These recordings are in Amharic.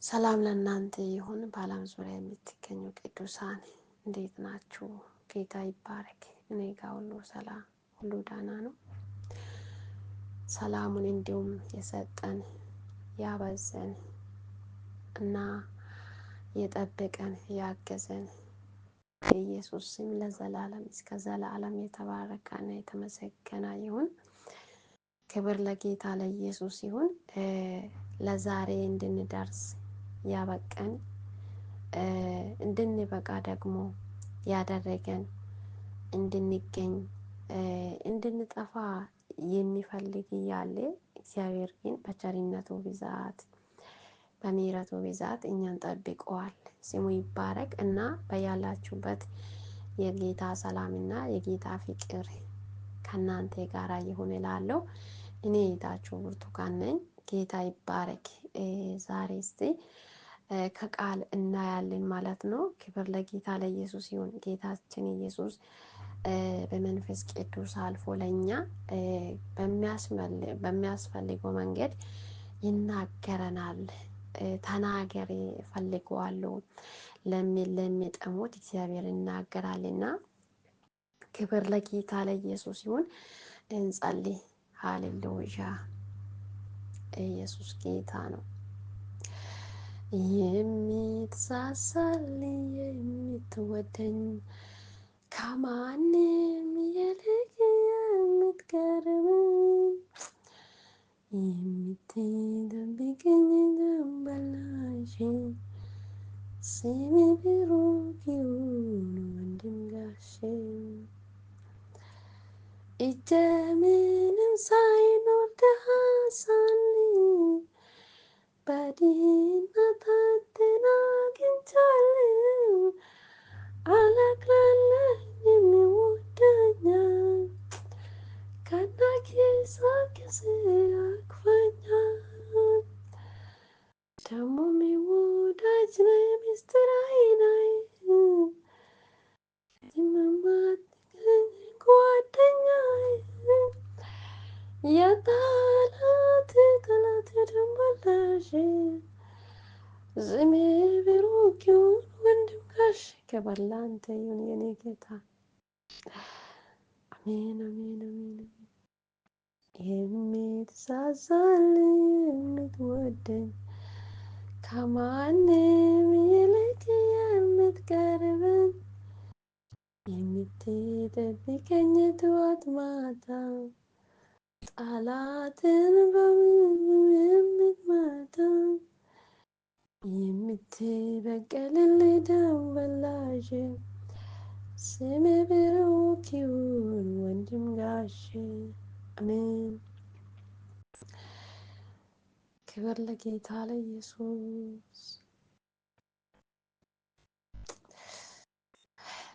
ሰላም ለእናንተ ይሁን። በዓለም ዙሪያ የምትገኙ ቅዱሳን እንዴት ናችሁ? ጌታ ይባረክ። እኔ ጋር ሁሉ ሰላም፣ ሁሉ ዳና ነው። ሰላሙን እንዲሁም የሰጠን ያበዘን እና የጠበቀን ያገዘን ኢየሱስ ስም ለዘላለም እስከ ዘላለም የተባረከና የተመሰገነ ይሁን። ክብር ለጌታ ለኢየሱስ ይሁን። ለዛሬ እንድንደርስ ያበቀን እንድንበቃ ደግሞ ያደረገን እንድንገኝ እንድንጠፋ የሚፈልግ እያለ እግዚአብሔር ግን በቸርነቱ ብዛት በምሕረቱ ብዛት እኛን ጠብቀዋል። ስሙ ይባረክ እና በያላችሁበት የጌታ ሰላምና የጌታ ፍቅር ከናንተ ጋር ይሁን እላለሁ። እኔ እህታችሁ ብርቱካን ነኝ። ጌታ ይባረክ። ዛሬ እስቲ ከቃል እናያለን ማለት ነው። ክብር ለጌታ ለኢየሱስ ይሁን። ጌታችን ኢየሱስ በመንፈስ ቅዱስ አልፎ ለኛ በሚያስፈልገው መንገድ ይናገረናል። ተናገሪ ፈልገዋለሁ ለሚጠሙት እግዚአብሔር ይናገራልና ክብር ለጌታ ለኢየሱስ ይሁን። እንጸልይ። ሃሌሉያ። ኢየሱስ ጌታ ነው። የምትሳሳልኝ የምትወደኝ ከማንም ይልቅ የምትቀርበኝ የምትጠብቀኝ ደንበላሽ ስሜ ብሩክ ይሁን ወንድም ጋሼ እጄ ምንም ሳይኖር ደሃ ሳለኝ በድህነት አንተን አግኝቻለሁ። አላቅላለኝም ይወደኛል ከነኪሳክስ ያቅፈኛል። ደሞም ወዳጅ ነህ ምስጢር አይናይ ጓደኛዬ የጠላት ጠላት ደንበላሽ ስሜ ብሩክ ይሁን ወንድም ጋሼ። ክብር ላንተ ይሁን የኔ ጌታ። አሜን አሜን አሜን። የምትሳሳልኝ የምትወደኝ ከማንም ይልቅ የምትቀርበኝ የምትጠብቀኝ ጠዋት ማታ ጠላትን በሙሉ የምትመታ የምትበቀልልኝ ደንበላሽ ስሜ ብሩክ ይሁን ወንድም ጋሼ። አሜን። ክብር ለጌታ ለኢየሱስ።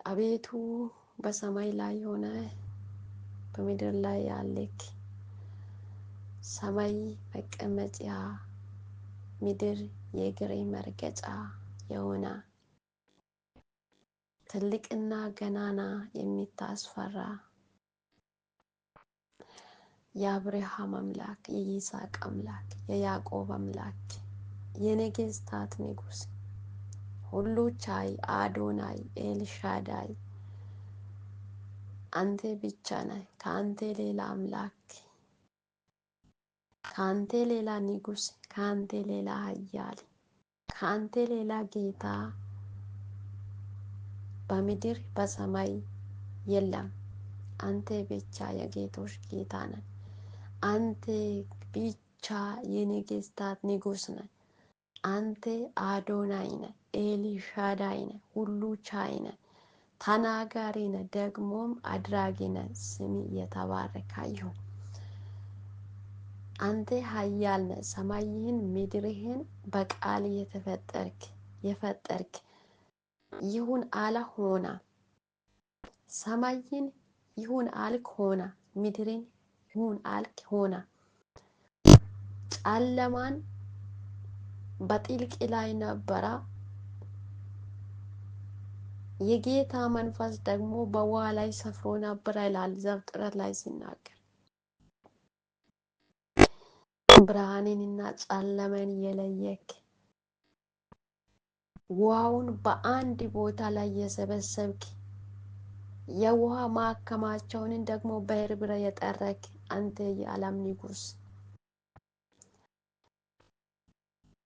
አቤቱ በሰማይ ላይ ሆነ በምድር ላይ ያለክ ሰማይ መቀመጫ ምድር የእግሬ መርገጫ የሆነ ትልቅና ገናና የሚታስፈራ የአብርሃም አምላክ የይስሐቅ አምላክ የያዕቆብ አምላክ የነገስታት ንጉስ ሁሉ ቻይ አዶናይ ኤልሻዳይ አንተ ብቻ ነህ። ከአንተ ሌላ አምላክ፣ ከአንተ ሌላ ንጉስ፣ ከአንተ ሌላ ኃያል፣ ከአንተ ሌላ ጌታ በምድር በሰማይ የለም። አንተ ብቻ የጌቶች ጌታ ነህ። አንተ ብቻ የነገስታት ንጉስ ነህ። አንተ አዶናይ ነህ፣ ኤልሻዳይ ነህ፣ ሁሉ ቻይ ነህ፣ ተናጋሪ ነህ፣ ደግሞም አድራጊ ነህ። ስም የተባረከ ይሁን። አንተ ኃያል ነህ። ሰማይህን ምድርህን በቃል የፈጠርክ ይሁን አለ ሆነ። ሰማይን ይሁን አልክ ሆነ። ምድርን ይሁን አልክ ሆነ። ጨለማን በጥልቅ ላይ ነበረ። የጌታ መንፈስ ደግሞ በውሃ ላይ ሰፍሮ ነበር ይላል ዘፍጥረት ላይ ሲናገር። ብርሃንንና ጨለማን የለየክ ውሃውን በአንድ ቦታ ላይ የሰበሰብክ የውሃ ማከማቻውን ደግሞ በርብረ የጠረክ አንተ የዓለም ንጉሥ፣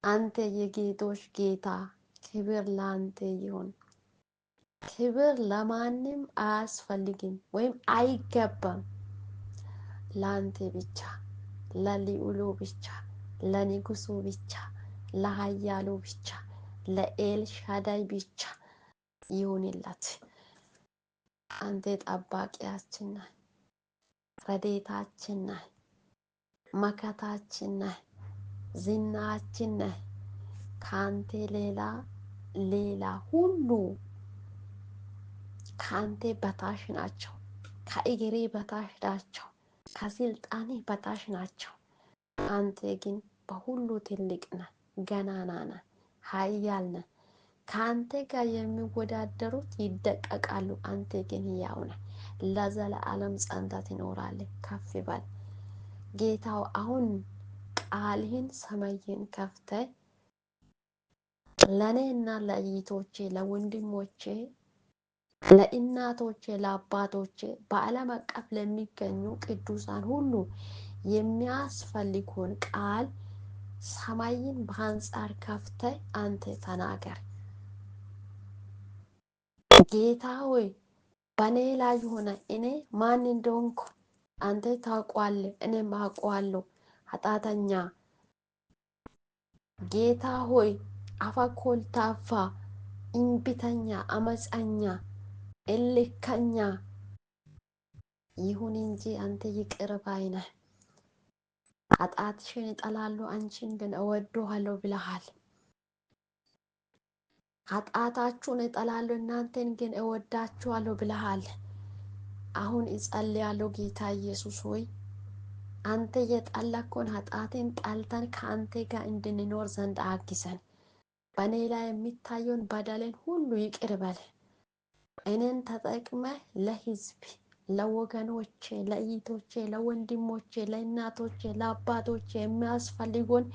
አንተ የጌቶች ጌታ፣ ክብር ለአንተ ይሁን። ክብር ለማንም አያስፈልግም ወይም አይገባም። ለአንተ ብቻ፣ ለልዑሉ ብቻ፣ ለንጉሱ ብቻ፣ ለኃያሉ ብቻ፣ ለኤልሻዳይ ብቻ ይሁንለት። አንተ ጠባቂያችን ነህ፣ ረድኤታችን ነህ፣ መከታችን ነህ፣ ዝናችን ነህ። ከአንተ ሌላ ሁሉ ከአንተ በታች ናቸው፣ ከእግሬ በታች ናቸው፣ ከስልጣኔ በታች ናቸው። አንተ ግን በሁሉ ትልቅ ነህ፣ ገናና ነህ፣ ኃያል ነህ። ከአንተ ጋር የሚወዳደሩት ይደቀቃሉ፣ አንተ ግን ሕያው ነህ። ለዘለዓለም ጸንተህ ትኖራለህ። ከፍ በል ጌታው። አሁን ቃልህን ሰማይን ከፍተህ ለእኔና ለእህቶቼ፣ ለወንድሞቼ፣ ለእናቶቼ፣ ለአባቶቼ በዓለም አቀፍ ለሚገኙ ቅዱሳን ሁሉ የሚያስፈልገውን ቃል ሰማይን በአንጻር ከፍተህ አንተ ተናገር። ጌታ ሆይ በእኔ ላይ ሆነ እኔ ማን እንደሆንኩ አንተ ታውቃለህ፣ እኔም አውቃለሁ። ኃጢአተኛ ጌታ ሆይ አፈ ኮልታፋ፣ እምቢተኛ፣ አመፀኛ፣ እልከኛ ይሁን እንጂ አንተ ይቅር ባይ ነህ። ኃጢአትሽን እጠላለሁ አንቺን ግን እወድሃለሁ ብለሃል። ኃጢአታችሁን እጠላለሁ እናንተን ግን እወዳችኋለሁ ብለሃል። አሁን እጸልያለሁ ጌታ ኢየሱስ ሆይ አንተ የጠላከውን ኃጢአትን ጠልተን ከአንተ ጋር እንድንኖር ዘንድ አግዘን። በእኔ ላይ የሚታየውን በደልን ሁሉ ይቅር በል። እኔን ተጠቅመህ ለሕዝብ፣ ለወገኖቼ፣ ለእህቶቼ፣ ለወንድሞቼ፣ ለእናቶቼ፣ ለአባቶቼ የሚያስፈልገውን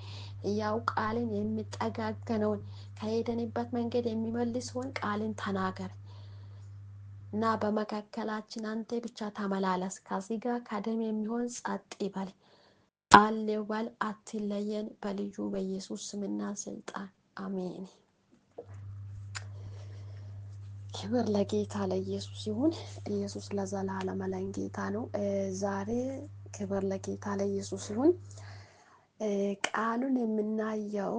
ያው ቃልን የሚጠጋገነውን ከሄደንበት መንገድ የሚመልሰውን ቃልን ተናገር እና በመካከላችን አንተ ብቻ ተመላለስ። ከስጋ ከደም የሚሆን ጸጥ ይበል። አሌው በል፣ አትለየን። በልጁ በኢየሱስ ስምና ስልጣን አሜን። ክብር ለጌታ ለኢየሱስ ይሁን። ኢየሱስ ለዘላለም ላይ ጌታ ነው። ዛሬ ክብር ለጌታ ለኢየሱስ ይሁን። ቃሉን የምናየው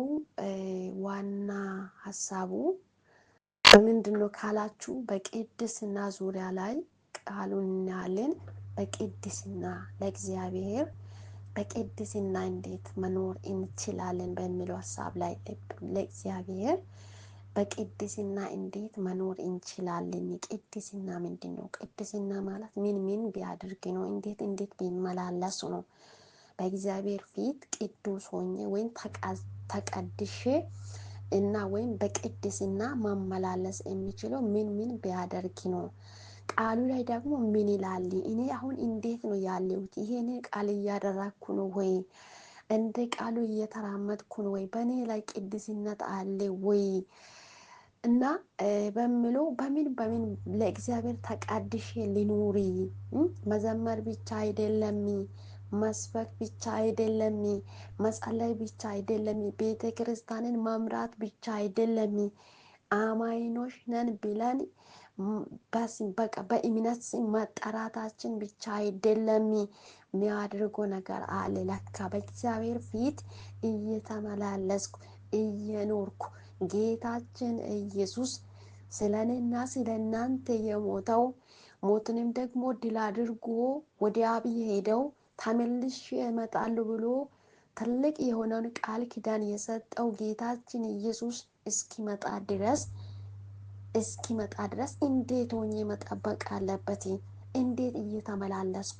ዋና ሀሳቡ ምንድን ነው ካላችሁ በቅድስና ዙሪያ ላይ ቃሉን እናያለን። በቅድስና ለእግዚአብሔር በቅድስና እንዴት መኖር እንችላለን በሚለው ሀሳብ ላይ ለእግዚአብሔር በቅድስና እንዴት መኖር እንችላለን? ቅድስና ምንድን ነው? ቅድስና ማለት ምን ቢያደርግ ነው? እንዴት ቢመላለሱ ነው? በእግዚአብሔር ፊት ቅዱስ ሆኜ ወይም ተቀድሼ እና ወይም በቅድስና ማመላለስ የሚችለው ምን ቢያደርግ ነው? ቃሉ ላይ ደግሞ ምን ይላል? እኔ አሁን እንዴት ነው ያለሁት? ይሄን ቃል እያደረግኩ ነው ወይ? እንደ ቃሉ እየተራመድኩ ነው ወይ? በእኔ ላይ ቅድስነት አለ ወይ? እና በሚለው በምን ለእግዚአብሔር ተቀድሼ ሊኖሪ? መዘመር ብቻ አይደለም፣ መስበክ ብቻ አይደለም፣ መጸለይ ብቻ አይደለም፣ ቤተ ክርስቲያንን መምራት ብቻ አይደለም። አማኞች ነን ብለን በቃ በእምነት ስም መጠራታችን ብቻ አይደለም። የሚያደርገው ነገር አለ። ለካ በእግዚአብሔር ፊት እየተመላለስኩ እየኖርኩ ጌታችን ኢየሱስ ስለ እኔና ስለ እናንተ የሞተው ሞትንም ደግሞ ድል አድርጎ ወደ አብ ሄደው ተመልሼ እመጣለሁ ብሎ ትልቅ የሆነውን ቃል ኪዳን የሰጠው ጌታችን ኢየሱስ እስኪመጣ ድረስ እንዴት ሆኜ መጠበቅ አለበት? እንዴት እየተመላለስኩ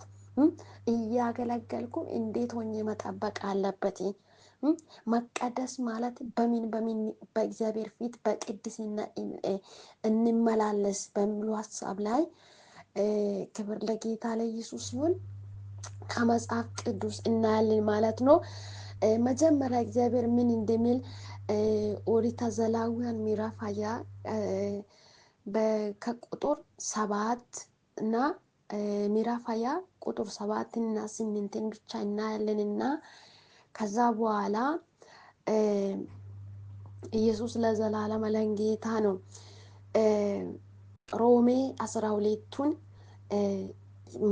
እያገለገልኩ እንዴት ሆኜ መጠበቅ አለበት? መቀደስ ማለት በምን በእግዚአብሔር ፊት በቅድስና እንመላለስ በሚሉ ሀሳብ ላይ ክብር ለጌታ ለኢየሱስ ሲሆን ከመጽሐፍ ቅዱስ እናያለን ማለት ነው። መጀመሪያ እግዚአብሔር ምን እንደሚል ኦሪት ዘሌዋውያን ምዕራፍ 20 ከቁጥር 7 እና ምዕራፍ 20 ቁጥር 7 እና 8 ብቻ እናያለንና ከዛ በኋላ ኢየሱስ ለዘላለም ጌታ ነው። ሮሜ 12ቱን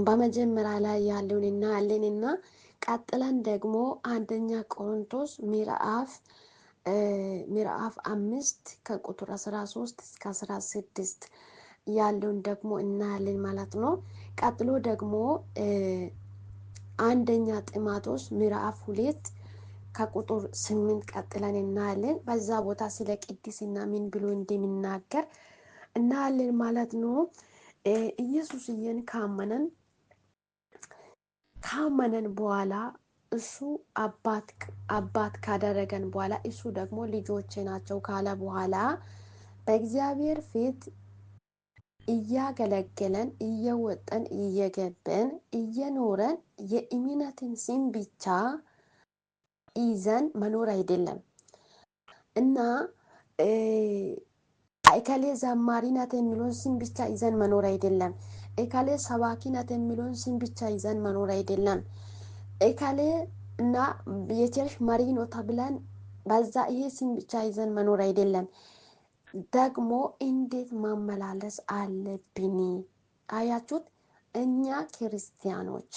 በመጀመሪያ ላይ ያለውን እናያለንና ቀጥለን ደግሞ አንደኛ ቆሮንቶስ ምዕራፍ 5 ከቁጥር 13 እስከ 16 ያለውን ደግሞ እናያለን ማለት ነው። ቀጥሎ ደግሞ አንደኛ ጢሞቴዎስ ምዕራፍ 2 ከቁጥር 8 ቀጥለን እናያለን። በዛ ቦታ ስለ ቅድስና ምን ብሎ እንደሚናገር እናያለን ማለት ነው። ኢየሱስን ካመነን በኋላ እሱ አባት ካደረገን በኋላ እሱ ደግሞ ልጆቼ ናቸው ካለ በኋላ በእግዚአብሔር ፊት እያገለገለን እየወጠን እየገበን እየኖረን የእምነትን ስም ብቻ ይዘን መኖር አይደለም እና እከሌ ዘማሪ ናት የሚለውን ስም ብቻ ይዘን መኖር አይደለም። እከሌ ሰባኪ ናት የሚለውን ስም ብቻ ይዘን መኖር አይደለም። እከሌ እና የቸርች መሪ ነው ተብለን በዛ ይሄ ስም ብቻ ይዘን መኖር አይደለም። ደግሞ እንዴት ማመላለስ አለብን? አያችሁት? እኛ ክርስቲያኖች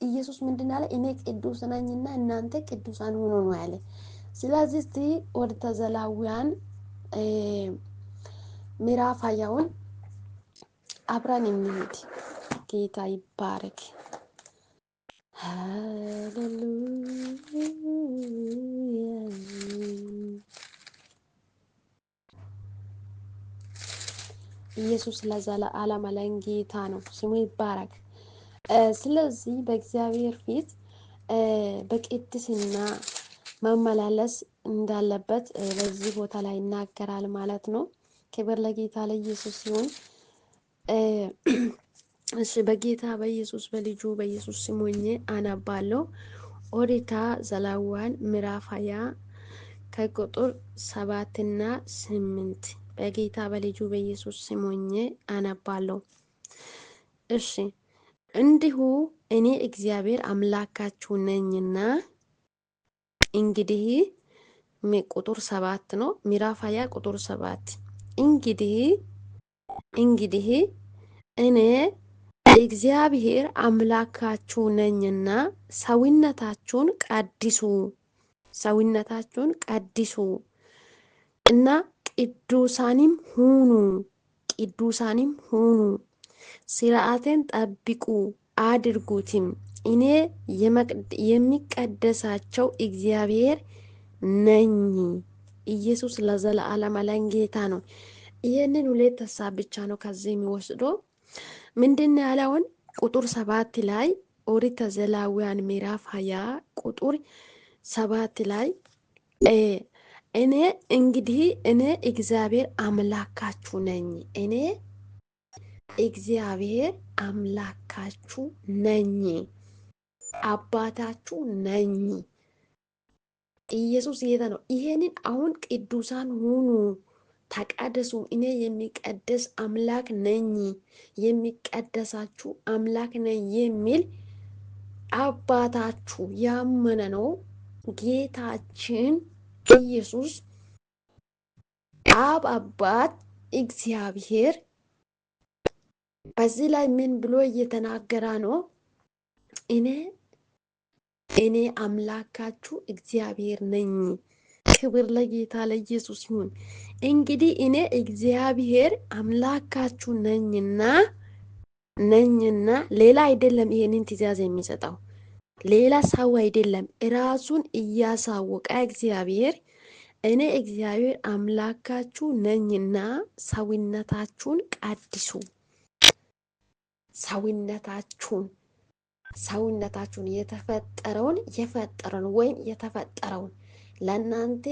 ኢየሱስ ምንድን አለ? እኔ ቅዱስ ነኝና እናንተ ቅዱሳን ሁኑ ነው ያለ። ስለዚህ እስቲ ኦሪት ዘሌዋውያን ምዕራፍ 20ውን አብረን እንሂድ። ጌታ ይባረክ። ሃሌሉያ። ኢየሱስ ለዘላለም ጌታ ነው፣ ስሙ ይባረክ። ስለዚህ በእግዚአብሔር ፊት በቅድስና መመላለስ እንዳለበት በዚህ ቦታ ላይ ይናገራል ማለት ነው። ክብር ለጌታ ለኢየሱስ ሲሆን እሺ በጌታ በኢየሱስ በልጁ በኢየሱስ ስም ሆኜ አነባለሁ። ኦሪት ዘሌዋውያን ምዕራፍ 20 ከቁጥር 7 እና 8 በጌታ በልጁ በኢየሱስ ስም ሆኜ አነባለሁ። እሺ እንዲሁ እኔ እግዚአብሔር አምላካችሁ ነኝና እንግዲህ ቁጥር 7 ነው። ምዕራፍ 20 ቁጥር 7 እንግዲህ እኔ እግዚአብሔር አምላካችሁ ነኝና ሰውነታችሁን ቀድሱ እና ቅዱሳንም ሁኑ ሥርዓቴን ጠብቁ አድርጉትም። እኔ የሚቀደሳቸው እግዚአብሔር ነኝ። ኢየሱስ ለዘላለም ጌታ ነው። ይህንን ሁለት ሀሳብ ብቻ ነው ከዚህ የሚወስደው። ምንድን ያለውን ቁጥር 7 ላይ ኦሪት ዘሌዋውያን ምዕራፍ 20 ቁጥር 7 ላይ እኔ እግዚአብሔር አምላካችሁ ነኝ። እኔ እግዚአብሔር አምላካችሁ ነኝ፣ አባታችሁ ነኝ። ኢየሱስ ጌታ ነው። ይሄንን አሁን ቅዱሳን ሁኑ ተቀደሱ፣ እኔ የሚቀደስ አምላክ ነኝ፣ የሚቀደሳችሁ አምላክ ነኝ የሚል አባታችሁ ያመነ ነው ጌታችን ኢየሱስ አብ አባት እግዚአብሔር በዚህ ላይ ምን ብሎ እየተናገረ ነው? እኔ አምላካችሁ እግዚአብሔር ነኝ። ክብር ለጌታ ለኢየሱስ ይሁን። እንግዲህ እኔ እግዚአብሔር አምላካችሁ ነኝና ሌላ አይደለም። ይሄንን ትእዛዝ የሚሰጠው ሌላ ሰው አይደለም። ራሱን እያሳወቀ እግዚአብሔር እኔ እግዚአብሔር አምላካችሁ ነኝና ሰውነታችሁን ቀድሱ። ሰውነታችሁን የፈጠረውን ወይም የተፈጠረውን ለእናንተ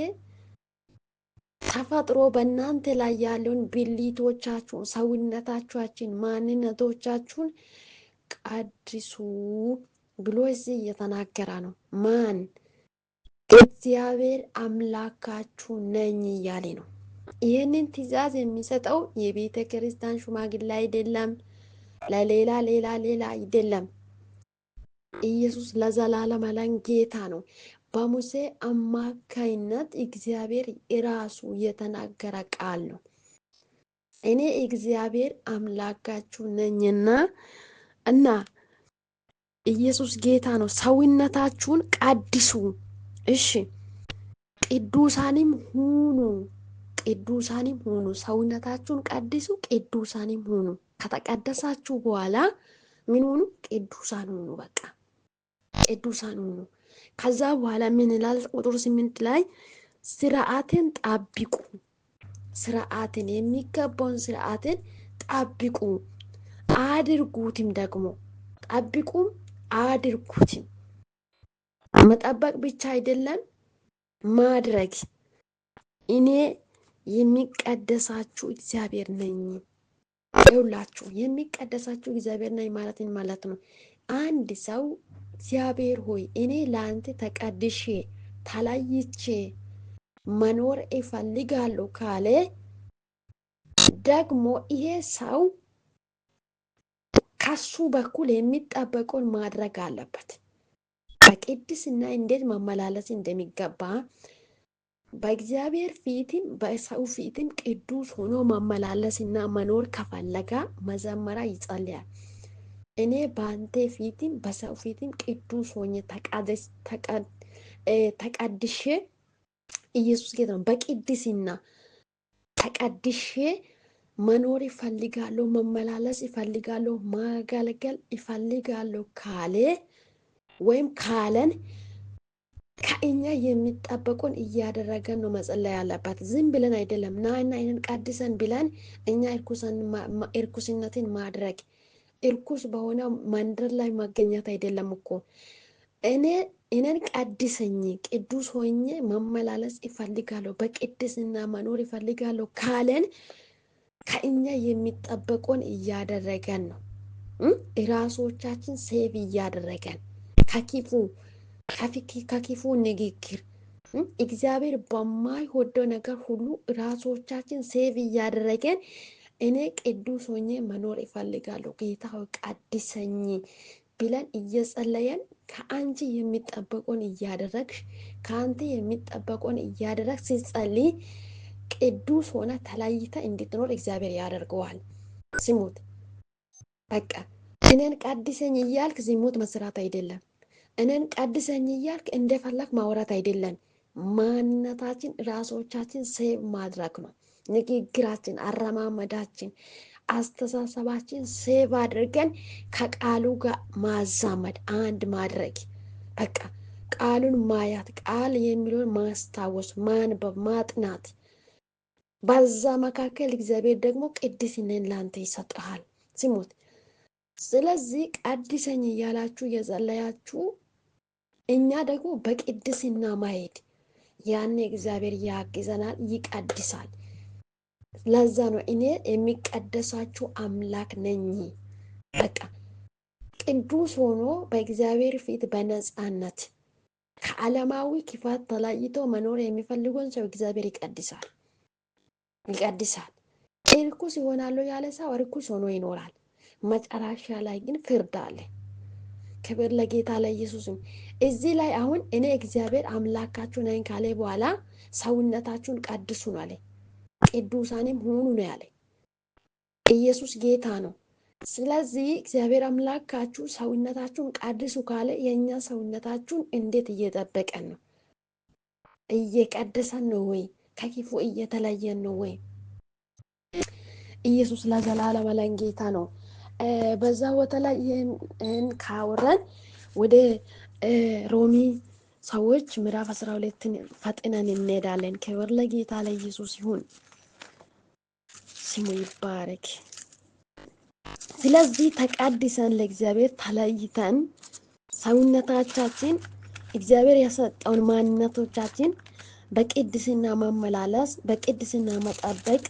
ተፈጥሮ በእናንተ ላይ ያለውን ብልቶቻችሁን፣ ሰውነታችሁን፣ ማንነቶቻችሁን ቀድሱ ብሎ እዚህ እየተናገረ ነው። ማን? እግዚአብሔር አምላካችሁ ነኝ እያለ ነው። ይህንን ትእዛዝ የሚሰጠው የቤተ ክርስቲያን ሽማግሌ አይደለም፣ ለሌላ ሌላ አይደለም። ኢየሱስ ለዘላለም አለን ጌታ ነው። በሙሴ አማካይነት እግዚአብሔር ራሱ የተናገረ ቃል ነው። እኔ እግዚአብሔር አምላካችሁ ነኝና እና ኢየሱስ ጌታ ነው። ሰውነታችሁን ቀድሱ፣ እሺ ቅዱሳንም ሁኑ፣ ቅዱሳንም ሁኑ። ሰውነታችሁን ቀድሱ፣ ቅዱሳንም ሁኑ። ከተቀደሳችሁ በኋላ ምን ሁኑ? ቅዱሳን ሁኑ። በቃ ቅዱሳን ሁኑ። ከዛ በኋላ ምን ይላል? ቁጥር 8 ላይ ስርዓትን ጠብቁ፣ ስርዓትን የሚገባውን ስርዓትን ጠብቁ አድርጉትም፣ ደግሞ ጠብቁም አድርጉትም። መጠበቅ ብቻ አይደለም ማድረግ። እኔ የሚቀደሳችሁ እግዚአብሔር ነኝ። ይውላችሁ የሚቀደሳችሁ እግዚአብሔር ነኝ ማለት ነው። አንድ ሰው እግዚአብሔር ሆይ እኔ ለአንተ ተቀድሼ ተለይቼ መኖር እፈልጋለሁ ካለ ደግሞ ይሄ ሰው ከሱ በኩል የሚጠበቀውን ማድረግ አለበት። በቅድስና እንዴት መመላለስ እንደሚገባ በእግዚአብሔር ፊትም በሰው ፊትም ቅዱስ ሆኖ መመላለስና መኖር ከፈለጋ መጀመሪያ ይጸልያል። እኔ በአንተ ፊትም በሰው ፊትም ቅዱስ ሆኜ ተቀድሼ ኢየሱስ ጌታ ነው። በቅድስና ተቀድሼ መኖር ይፈልጋለሁ፣ መመላለስ ይፈልጋለሁ፣ ማገልገል ይፈልጋለሁ ካለ ወይም ካለን ከእኛ የሚጠበቁን እያደረገን ነው መጸለይ ያለበት። ዝም ብለን አይደለም። ናና ይህንን ቀድሰን ብለን እኛ እርኩስነትን ማድረግ እርኩስ በሆነ መንደር ላይ መገኘት አይደለም እኮ። እኔን ቀድሰኝ ቅዱስ ሆኜ መመላለስ ይፈልጋለሁ፣ በቅድስና መኖር ይፈልጋለሁ ካለን ከእኛ የሚጠበቁን እያደረገን ነው። ራሶቻችን ሴቭ እያደረገን ከክፉ ንግግር እግዚአብሔር በማይወደው ነገር ሁሉ ራሶቻችን ሴቭ እያደረገን እኔ ቅዱስ ሆኜ መኖር ይፈልጋለሁ ጌታ ሆይ ቀድሰኝ ብለን እየጸለየን ከአንቺ የሚጠበቁን እያደረግሽ ከአንተ የሚጠበቁን እያደረግ ሲጸልይ ቅዱስ ሆነ ተለይተ እንድትኖር እግዚአብሔር ያደርገዋል። ስሙት። በቃ እኔን ቀድሰኝ እያልክ ዝሙት መስራት አይደለም። እኔን ቀድሰኝ እያልክ እንደፈለክ ማውራት አይደለም። ማንነታችን ራሶቻችን ሴቭ ማድረግ ነው። ንግግራችን፣ አረማመዳችን፣ አስተሳሰባችን ሴቭ አድርገን ከቃሉ ጋር ማዛመድ፣ አንድ ማድረግ። በቃ ቃሉን ማያት፣ ቃል የሚለውን ማስታወስ፣ ማንበብ፣ ማጥናት። በዛ መካከል እግዚአብሔር ደግሞ ቅድስናን ላንተ ይሰጥሃል። ስሙት። ስለዚህ ቀድሰኝ እያላችሁ የጸለያችሁ እኛ ደግሞ በቅድስና ማሄድ ያኔ እግዚአብሔር ያግዘናል፣ ይቀድሳል። ለዛ ነው እኔ የሚቀደሳችሁ አምላክ ነኝ። በቃ ቅዱስ ሆኖ በእግዚአብሔር ፊት በነፃነት ከዓለማዊ ክፋት ተለይቶ መኖር የሚፈልገውን ሰው እግዚአብሔር ይቀድሳል። እርኩስ ይሆናለሁ ያለ ሰው እርኩስ ሆኖ ይኖራል። መጨረሻ ላይ ግን ፍርድ አለ። ክብር ለጌታ ለኢየሱስም። እዚህ ላይ አሁን እኔ እግዚአብሔር አምላካችሁ ነኝ ካለ በኋላ ሰውነታችሁን ቀድሱ ነው አለ። ቅዱሳንም ሁኑ ነው ያለ። ኢየሱስ ጌታ ነው። ስለዚህ እግዚአብሔር አምላካችሁ ሰውነታችሁን ቀድሱ ካለ የእኛ ሰውነታችሁን እንዴት እየጠበቀን ነው? እየቀደሰን ነው ወይ? ከክፉ እየተለየን ነው ወይ? ኢየሱስ ለዘላለም አለን ጌታ ነው። በዛ ቦታ ላይ ይህን ካወራን ወደ ሮሚ ሰዎች ምዕራፍ 12 ፈጥነን እንሄዳለን። ክብር ለጌታ ለኢየሱስ ይሁን፣ ስሙ ይባረክ። ስለዚህ ተቀድሰን ለእግዚአብሔር ተለይተን ሰውነታችን እግዚአብሔር የሰጠውን ማንነቶቻችን በቅድስና መመላለስ፣ በቅድስና መጠበቅ፣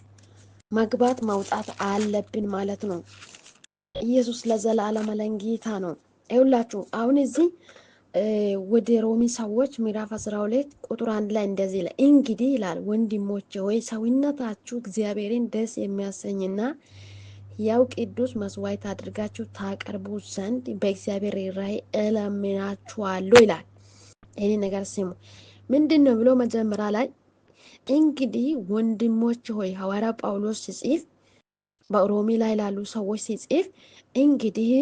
መግባት መውጣት አለብን ማለት ነው። ኢየሱስ ለዘላለም አለን ጌታ ነው። ይኸውላችሁ አሁን እዚህ ወደ ሮሚ ሰዎች ምዕራፍ 12 ቁጥር 1 ላይ እንደዚህ ይላል፣ እንግዲህ ይላል ወንድሞቼ ወይ ሰውነታችሁ እግዚአብሔርን ደስ የሚያሰኝና ያው ቅዱስ መስዋዕት አድርጋችሁ ታቀርቡ ዘንድ በእግዚአብሔር ራይ እለምናችኋለሁ ይላል። ይሄ ነገር ስሙ። ምንድን ነው ብሎ መጀመሪያ ላይ እንግዲህ ወንድሞች ሆይ ሐዋርያ ጳውሎስ ሲጽፍ በሮሚ ላይ ላሉ ሰዎች ሲጽፍ እንግዲህ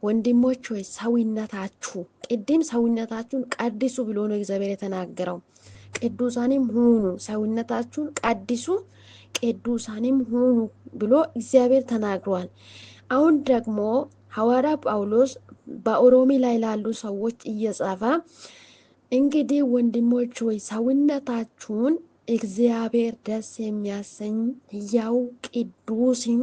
ወንድሞች ሆይ ሰውነታችሁ ቅድም ሰውነታችሁን ቀድሱ ብሎ ነው እግዚአብሔር የተናገረው። ቅዱሳንም ሁኑ፣ ሰውነታችሁን ቀድሱ፣ ቅዱሳንም ሁኑ ብሎ እግዚአብሔር ተናግሯል። አሁን ደግሞ ሐዋርያ ጳውሎስ በሮሚ ላይ ላሉ ሰዎች እየጻፈ እንግዲህ ወንድሞች ሆይ ሰውነታችሁን እግዚአብሔር ደስ የሚያሰኝ ሕያው ቅዱስም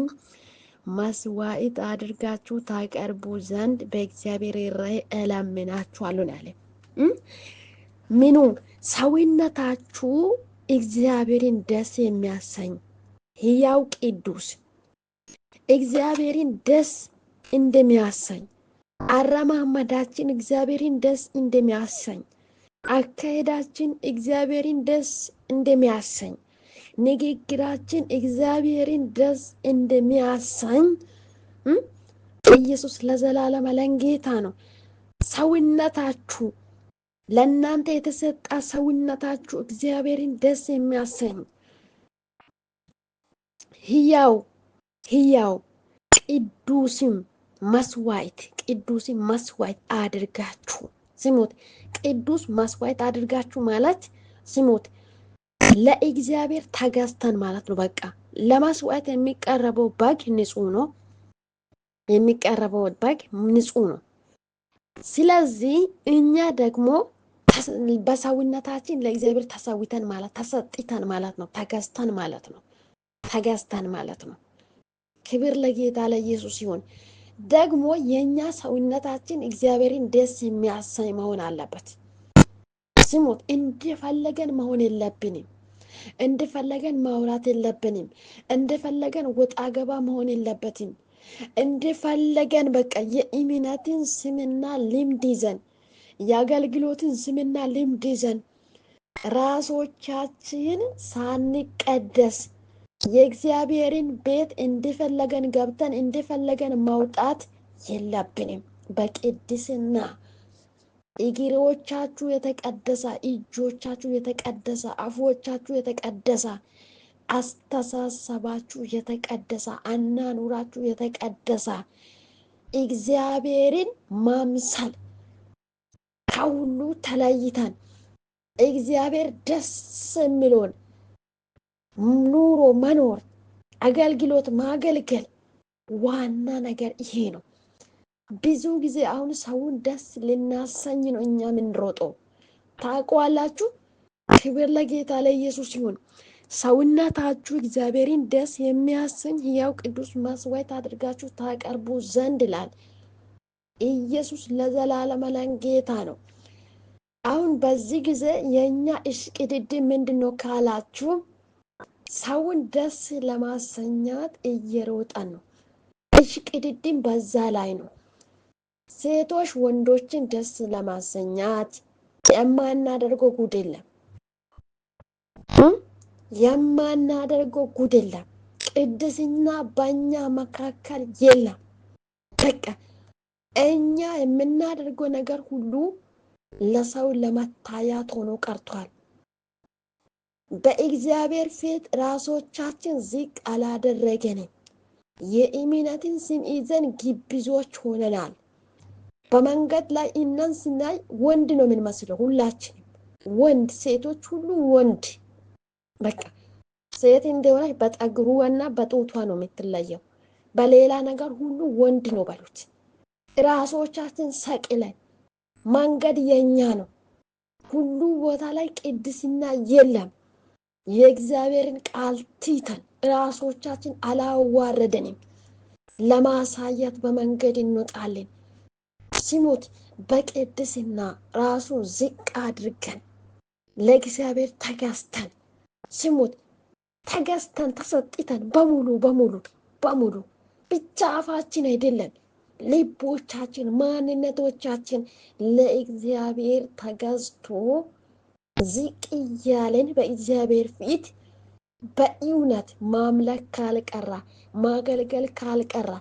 መስዋዕት አድርጋችሁ ታቀርቡ ዘንድ በእግዚአብሔር ራይ እለምናችኋለሁ ያለ ምኑ ሰውነታችሁ እግዚአብሔርን ደስ የሚያሰኝ ሕያው ቅዱስ እግዚአብሔርን ደስ እንደሚያሰኝ አረማመዳችን እግዚአብሔርን ደስ እንደሚያሰኝ አካሄዳችን እግዚአብሔርን ደስ እንደሚያሰኝ ንግግራችን እግዚአብሔርን ደስ እንደሚያሰኝ ኢየሱስ ለዘላለም ጌታ ነው። ሰውነታችሁ ለእናንተ የተሰጣ ሰውነታችሁ እግዚአብሔርን ደስ የሚያሰኝ ሕያው ቅዱስም መስዋዕት አድርጋችሁ ስሙት። ቅዱስ መስዋዕት አድርጋችሁ ማለት ስሙት ለእግዚአብሔር ተገዝተን ማለት ነው። በቃ ለመስዋዕት የሚቀረበው በግ ንጹህ ነው። የሚቀረበው በግ ንጹህ ነው። ስለዚህ እኛ ደግሞ በሰውነታችን ለእግዚአብሔር ተሰዊተን ማለት ተሰጥተን ማለት ነው። ተገዝተን ማለት ነው። ክብር ለጌታ ለኢየሱስ ይሁን። ደግሞ የኛ ሰውነታችን እግዚአብሔርን ደስ የሚያሰኝ መሆን አለበት። ስሙት፣ እንደፈለገን መሆን የለብንም። እንደፈለገን ማውራት የለብንም። እንደፈለገን ወጣ ገባ መሆን የለበትም። እንደፈለገን በቃ የእምነትን ስምና ልምድ ይዘን የአገልግሎትን ስምና ልምድ ይዘን ራሶቻችን ሳንቀደስ የእግዚአብሔርን ቤት እንደፈለገን ገብተን እንደፈለገን ማውጣት የለብንም። በቅድስና እግሮቻችሁ የተቀደሰ፣ እጆቻችሁ የተቀደሰ፣ አፎቻችሁ የተቀደሰ፣ አስተሳሰባችሁ የተቀደሰ፣ አናኑራችሁ የተቀደሰ እግዚአብሔርን ማምሰል ከሁሉ ተለይተን እግዚአብሔር ደስ የሚለውን ኑሮ መኖር፣ አገልግሎት ማገልገል ዋና ነገር ይሄ ነው። ብዙ ጊዜ አሁን ሰውን ደስ ልናሰኝ ነው እኛ የምንሮጠው። ታውቃላችሁ። ክብር ለጌታ ለኢየሱስ ይሁን። ሰውነታችሁ እግዚአብሔርን ደስ የሚያሰኝ ሕያው ቅዱስ መስዋዕት አድርጋችሁ ታቀርቡ ዘንድ ይላል። ኢየሱስ ለዘላለም ጌታ ነው። አሁን በዚህ ጊዜ የእኛ እሽቅድድም ምንድን ነው ካላችሁ፣ ሰውን ደስ ለማሰኛት እየሮጠን ነው። እሽቅድድም በዛ ላይ ነው። ሴቶች ወንዶችን ደስ ለማሰኛት የማናደርገው ጉድ የለም። ቅድስና በእኛ መካከል የለም። በቃ እኛ የምናደርገው ነገር ሁሉ ለሰው ለመታያት ሆኖ ቀርቷል። በእግዚአብሔር ፊት ራሶቻችን ዝቅ አላደረገንም። የእምነትን ስም ይዘን ግብዞች ሆነናል። በመንገድ ላይ እናን ስናይ ወንድ ነው የምንመስለው። ሁላችንም ወንድ፣ ሴቶች ሁሉ ወንድ። በቃ ሴት እንደሆነች በጠጉሯና በጡቷ ነው የምትለየው። በሌላ ነገር ሁሉ ወንድ ነው በሉት። ራሶቻችን ሰቅለን መንገድ የኛ ነው። ሁሉ ቦታ ላይ ቅድስና የለም። የእግዚአብሔርን ቃል ትተን ራሶቻችን አላዋረደንም። ለማሳየት በመንገድ እንወጣለን። ስሙት፣ በቅድስና ራሱ ዝቅ አድርገን ለእግዚአብሔር ተገዝተን፣ ስሙት፣ ተገዝተን ተሰጥተን በሙሉ ብቻ አፋችን አይደለም ልቦቻችን ማንነቶቻችን ለእግዚአብሔር ተገዝቶ ዝቅ እያለን በእግዚአብሔር ፊት በእውነት ማምለክ ካልቀራ ማገልገል ካልቀራ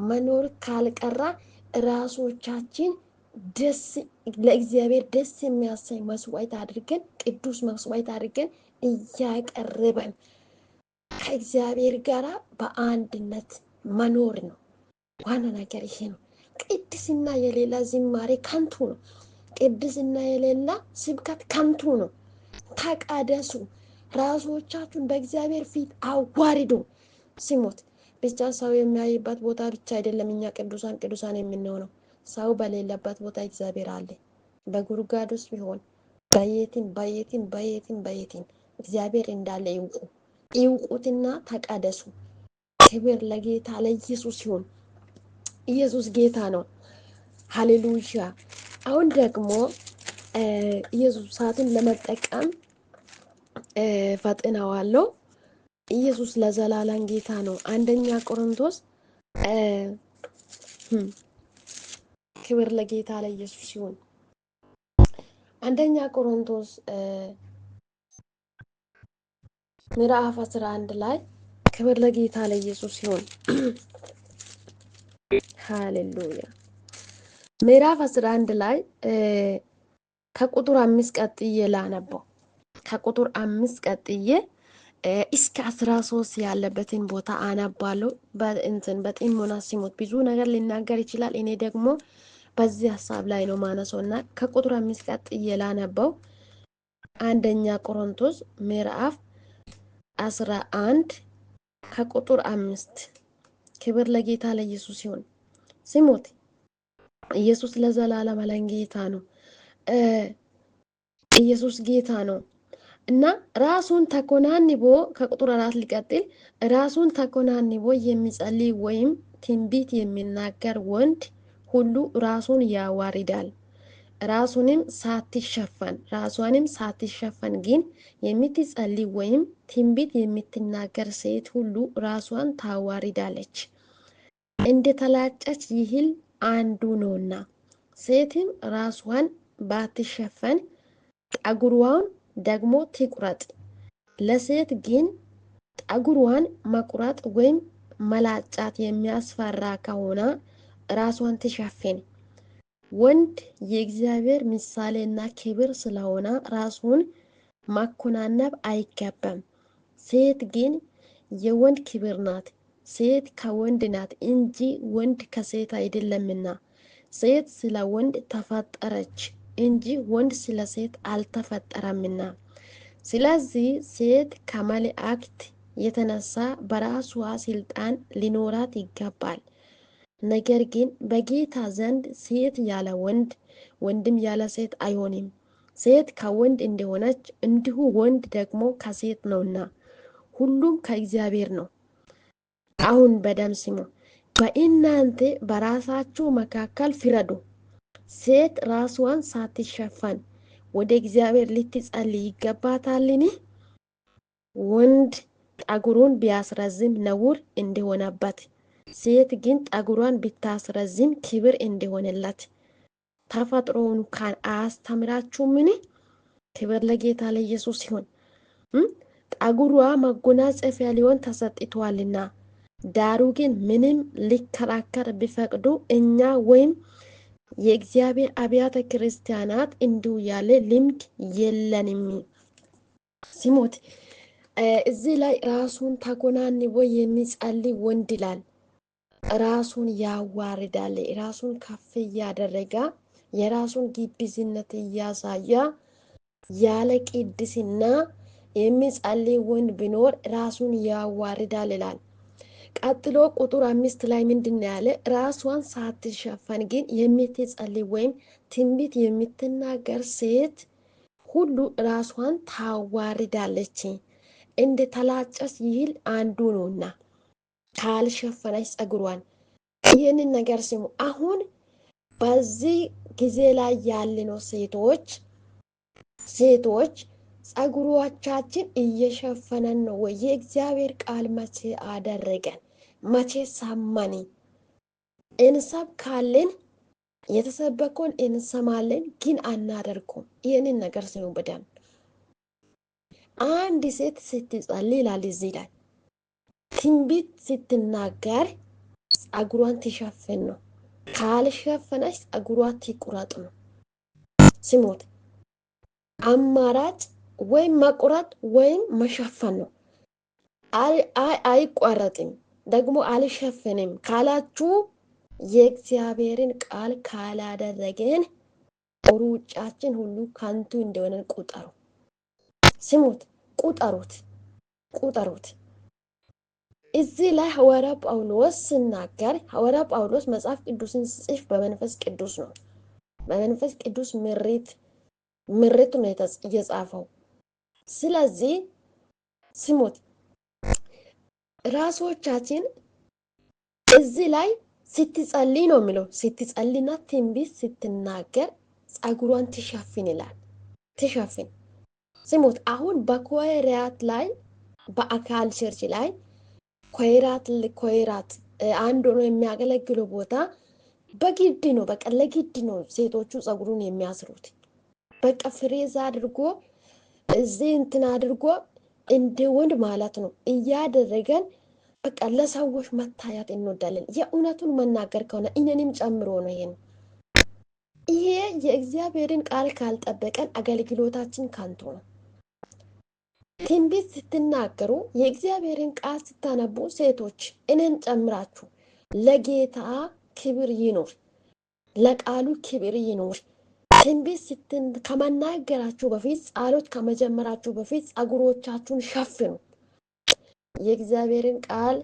መኖር ካልቀራ ራሶቻችን ደስ ለእግዚአብሔር ደስ የሚያሰኝ መስዋዕት አድርገን ቅዱስ መስዋዕት አድርገን እያቀረበን ከእግዚአብሔር ጋር በአንድነት መኖር ነው። ዋና ነገር ይሄ ነው። ቅድስና የሌላ ዝማሬ ከንቱ ነው። ቅድስና የሌላ ስብከት ከንቱ ነው። ተቀደሱ፣ ራሶቻችሁን በእግዚአብሔር ፊት አዋርዱ። ሲሞት ብቻ ሰው የሚያይበት ቦታ ብቻ አይደለም እኛ ቅዱሳን የምንሆነው። ሰው በሌለበት ቦታ እግዚአብሔር አለ። በጉድጓድ ውስጥ ቢሆን በየትም እግዚአብሔር እንዳለ ይውቁትና ተቀደሱ። ክብር ለጌታ ለኢየሱስ ይሁን። ኢየሱስ ጌታ ነው። ሃሌሉያ። አሁን ደግሞ ኢየሱስ ሰዓትን ለመጠቀም ፈጥነዋለሁ። ኢየሱስ ለዘላለም ጌታ ነው። አንደኛ ቆሮንቶስ ክብር ለጌታ ለኢየሱስ ይሁን። አንደኛ ቆሮንቶስ ምዕራፍ 11 ላይ ክብር ለጌታ ለኢየሱስ ይሁን። ሃሌሉያ። ምዕራፍ 11 ላይ ከቁጥር 5 ቀጥዬ ላነበው። ከቁጥር 5 ቀጥዬ እስከ 13 ያለበትን ቦታ አነባለሁ። በጥሞና ስሙት። ብዙ ነገር ሊናገር ይችላል። እኔ ደግሞ በዚህ ሀሳብ ላይ ነው ማነሶና ከቁጥር 5 ቀጥዬ ላነበው። አንደኛ ቆሮንቶስ ምዕራፍ 11 ከቁጥር 5። ክብር ለጌታ ለኢየሱስ ይሁን። ስሙት። ኢየሱስ ለዘላለም ጌታ ነው። ኢየሱስ ጌታ ነው እና ራሱን ተኮናንቦ ከቁጥር 4 ሊቀጥል ራሱን ተኮናንቦ የሚጸልይ ወይም ትንቢት የሚናገር ወንድ ሁሉ ራሱን ያዋርዳል። ራሷንም ሳትሸፈን ግን የምትጸልይ ወይም ትንቢት የምትናገር ሴት ሁሉ ራሷን ታዋርዳለች። እንደተላጨች ይህል አንዱ ነውና። ሴትም ራሷን ባትሸፈን ጠጉሯን ደግሞ ትቁረጥ። ለሴት ግን ጠጉሯን መቁረጥ ወይም መላጫት የሚያስፈራ ከሆነ ራሷን ትሸፍን። ወንድ የእግዚአብሔር ምሳሌና ክብር ስለሆነ ራሱን ማኮናነብ አይገባም። ሴት ግን የወንድ ክብር ናት። ሴት ከወንድ ናት እንጂ ወንድ ከሴት አይደለምና። ሴት ስለ ወንድ ተፈጠረች እንጂ ወንድ ስለ ሴት አልተፈጠረምና። ስለዚህ ሴት ከመላእክት የተነሳ በራሷ ስልጣን ሊኖራት ይገባል። ነገር ግን በጌታ ዘንድ ሴት ያለ ወንድ፣ ወንድም ያለ ሴት አይሆንም። ሴት ከወንድ እንደሆነች እንዲሁ ወንድ ደግሞ ከሴት ነውና፣ ሁሉም ከእግዚአብሔር ነው። አሁን በደምብ ስሙ። በእናንተ በራሳችሁ መካከል ፍረዱ። ሴት ራስዋን ሳትሸፈን ወደ እግዚአብሔር ልትጸልይ ይገባታልን? ወንድ ጠጉሩን ቢያስረዝም ነውር እንደሆነበት፣ ሴት ግን ጠጉሯን ብታስረዝም ክብር እንደሆነላት ተፈጥሮውን አያስተምራችሁምን? ክብር ለጌታ ለኢየሱስ ይሁን። ጠጉሯ መጎናጸፊያ ሊሆን ተሰጥቷልና፣ ዳሩ ግን ምንም ሊከራከር ቢፈቅዱ እኛ ወይም የእግዚአብሔር አብያተ ክርስቲያናት እንዲሁ ያለ ልምድ የለንም። ሲሞት እዚህ ላይ ራሱን ተኮናንቦ የሚጸልይ ወንድ ይላል። ራሱን ያዋርዳል። ራሱን ከፍ እያደረገ የራሱን ግብዝነት እያሳየ ያለ ቅድስና የሚጸልይ ወንድ ቢኖር ራሱን ያዋርዳል ይላል። ቀጥሎ ቁጥር 5 ላይ ምንድን ያለ? ራሷን ሳትሸፈን ግን የምትጸልይ ወይም ትንቢት የምትናገር ሴት ሁሉ ራሷን ታዋርዳለች፣ እንደ ተላጨች ይህል አንዱ ነውና ካልሸፈነች ጸጉሯን። ይህንን ነገር ስሙ። አሁን በዚህ ጊዜ ላይ ያለነው ሴቶች ጸጉሮቻችን እየሸፈነን ነው ወይ? የእግዚአብሔር ቃል መቼ አደረገን? መቼ ሳመኒ? እንሰብካለን፣ የተሰበከውን እንሰማለን፣ ግን አናደርገውም። ይህንን ነገር ስሙ በደንብ። አንድ ሴት ስትጸልይ ይላል እዚህ ላይ ትንቢት ስትናገር ጸጉሯን ትሸፍን ነው። ካልሸፈነች ጸጉሯ ትቁረጥ ነው። ስሙት፣ አማራጭ ወይም መቁረጥ ወይም መሸፈን ነው። አይቋረጥም ደግሞ አልሸፍንም ካላችሁ የእግዚአብሔርን ቃል ካላደረገን ሩጫችን ሁሉ ከንቱ እንደሆነ ቁጠሩ። ስሙት፣ ቁጠሩት። እዚህ ላይ ሐዋርያ ጳውሎስ ሲናገር፣ ሐዋርያ ጳውሎስ መጽሐፍ ቅዱስን ሲጽፍ በመንፈስ ቅዱስ ነው። በመንፈስ ቅዱስ ምሪት ነው የጻፈው። ስለዚህ ስሙት፣ ራሶቻችን እዚህ ላይ ስትጸልይ ነው የሚለው። ስትጸልይና ትንቢት ስትናገር ጸጉሯን ትሸፍን ይላል። ትሸፍን። ስሙት፣ አሁን በኮሄራት ላይ በአካል ቸርች ላይ ኮይራት አንድ ሆኖ የሚያገለግለው ቦታ በግድ ነው፣ በቃ ለግድ ነው ሴቶቹ ጸጉሩን የሚያስሩት። በቃ ፍሬዝ አድርጎ እዚህ እንትን አድርጎ እንደ ወንድ ማለት ነው እያደረገን በቃ ለሰዎች መታየት እንወዳለን። የእውነቱን መናገር ከሆነ እኔንም ጨምሮ ነው። ይሄ የእግዚአብሔርን ቃል ካልጠበቀን አገልግሎታችን ከንቱ ነው። ትንቢት ስትናገሩ የእግዚአብሔርን ቃል ስታነቡ ሴቶች እኔን ጨምራችሁ ለጌታ ክብር ይኖር፣ ለቃሉ ክብር ይኖር። ትንቢት ከመናገራችሁ በፊት ጸሎት ከመጀመራችሁ በፊት ጸጉሮቻችሁን ሸፍኑ። የእግዚአብሔርን ቃል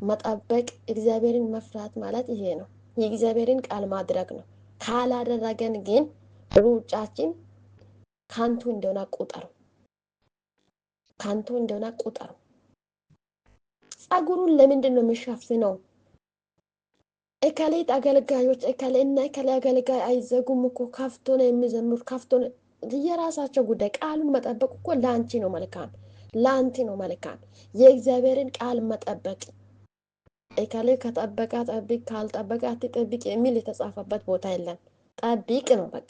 መጠበቅ፣ እግዚአብሔርን መፍራት ማለት ይሄ ነው። የእግዚአብሔርን ቃል ማድረግ ነው። ካላደረገን ግን ሩጫችን ከንቱ እንደሆነ ቁጠሩ። ጸጉሩን ለምንድን ነው የሚሸፍነው? እከሌት አገልጋዮች እከሌና እከሌ አገልጋይ አይዘጉም እኮ ከፍቶ ነው የሚዘምሩ። ከፍቶ የራሳቸው ጉዳይ። ቃሉን መጠበቅ እኮ ለአንቺ ነው መልካም፣ ለአንቲ ነው መልካም። የእግዚአብሔርን ቃል መጠበቅ እከሌ ከጠበቃ ጠብቅ፣ ካልጠበቃ አትጠብቅ የሚል የተጻፈበት ቦታ የለም። ጠብቅ ነው በቃ።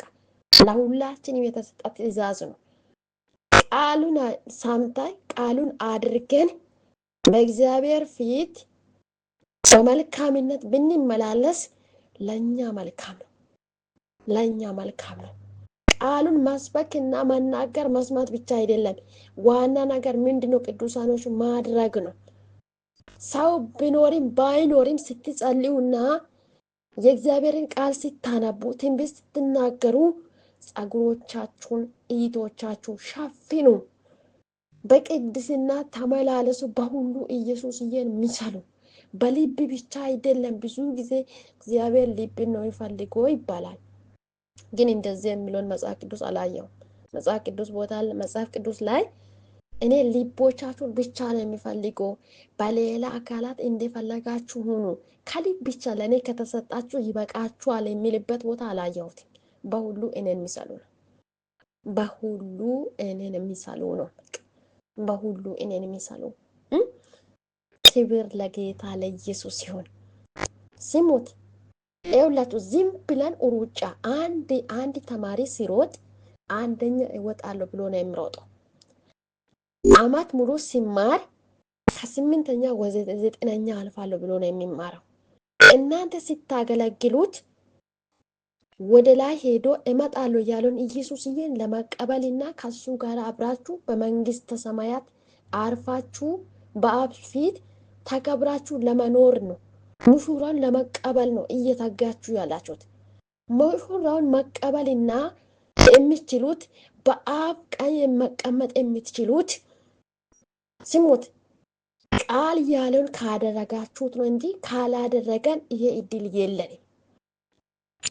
ለሁላችንም የተሰጠ ትእዛዝ ነው። ቃሉን ሰምተን ቃሉን አድርገን በእግዚአብሔር ፊት በመልካምነት ብንመላለስ ለኛ መልካም ነው። ቃሉን መስበክና መናገር መስማት ብቻ አይደለም። ዋና ነገር ምንድነው? ቅዱሳኖች ማድረግ ነው። ሰው ቢኖርም ባይኖርም ስትጸልዩና የእግዚአብሔርን ቃል ስታነቡ ትንቢት ስትናገሩ ጸጉሮቻችሁን እይቶቻችሁ ሸፍኑ። በቅድስና ተመላለሱ። በሁሉ ኢየሱስዬን ምሰሉ። በልብ ብቻ አይደለም። ብዙ ጊዜ እግዚአብሔር ልብን ነው ይፈልገው ይባላል፣ ግን እንደዚህ የሚለውን መጽሐፍ ቅዱስ አላየው። መጽሐፍ ቅዱስ ላይ እኔ ልቦቻችሁን ብቻ ነው የሚፈልገው፣ በሌላ አካላት እንደፈለጋችሁ ሁኑ፣ ከልብ ብቻ ለእኔ ከተሰጣችሁ ይበቃችኋል የሚልበት ቦታ አላየሁት። በሁሉ እኔን የሚሰሉ ነው። በሁሉ እኔን የሚሰሉ ክብር ለጌታ ለኢየሱስ ሲሆን ስሙት። ይኸውላችሁ ዝም ብለን ሩጫ አንድ ተማሪ ሲሮጥ አንደኛ እወጣለሁ ብሎ ነው የሚሮጠው። አመት ሙሉ ሲማር ከ8ኛ ወደ 9ኛ አልፋለሁ ብሎ ነው የሚማረው። እናንተ ስታገለግሉት ወደ ላይ ሄዶ እመጣለሁ ያለውን ኢየሱስዬን ለመቀበልና ከሱ ጋር አብራችሁ በመንግስተ ሰማያት አርፋችሁ በአብ ፊት ተከብራችሁ ለመኖር ነው። ሙሽራን ለመቀበል ነው እየተጋችሁ ያላችሁት። ሙሽራውን መቀበልና የሚችሉት በአብ ቀኝ መቀመጥ የምትችሉት ስሙት፣ ቃል ያለውን ካደረጋችሁት ነው እንጂ ካላደረገን ይሄ እድል የለንም።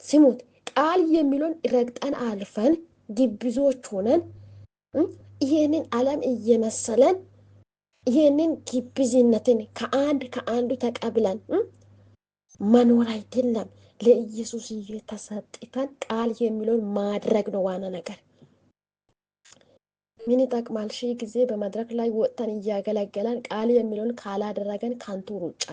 ስሙት፣ ቃል የሚለውን ረግጠን አልፈን ግብዞች ሆነን ይሄንን ዓለም እየመሰለን ይሄንን ግብዝነትን ከአንዱ ተቀብለን መኖር አይደለም። ለኢየሱስ እየተሰጥተን ቃል የሚለውን ማድረግ ነው ዋና ነገር። ምን ይጠቅማል? ሺህ ጊዜ በመድረክ ላይ ወጥተን እያገለገለን ቃል የሚለውን ካላደረገን ከንቱ ሩጫ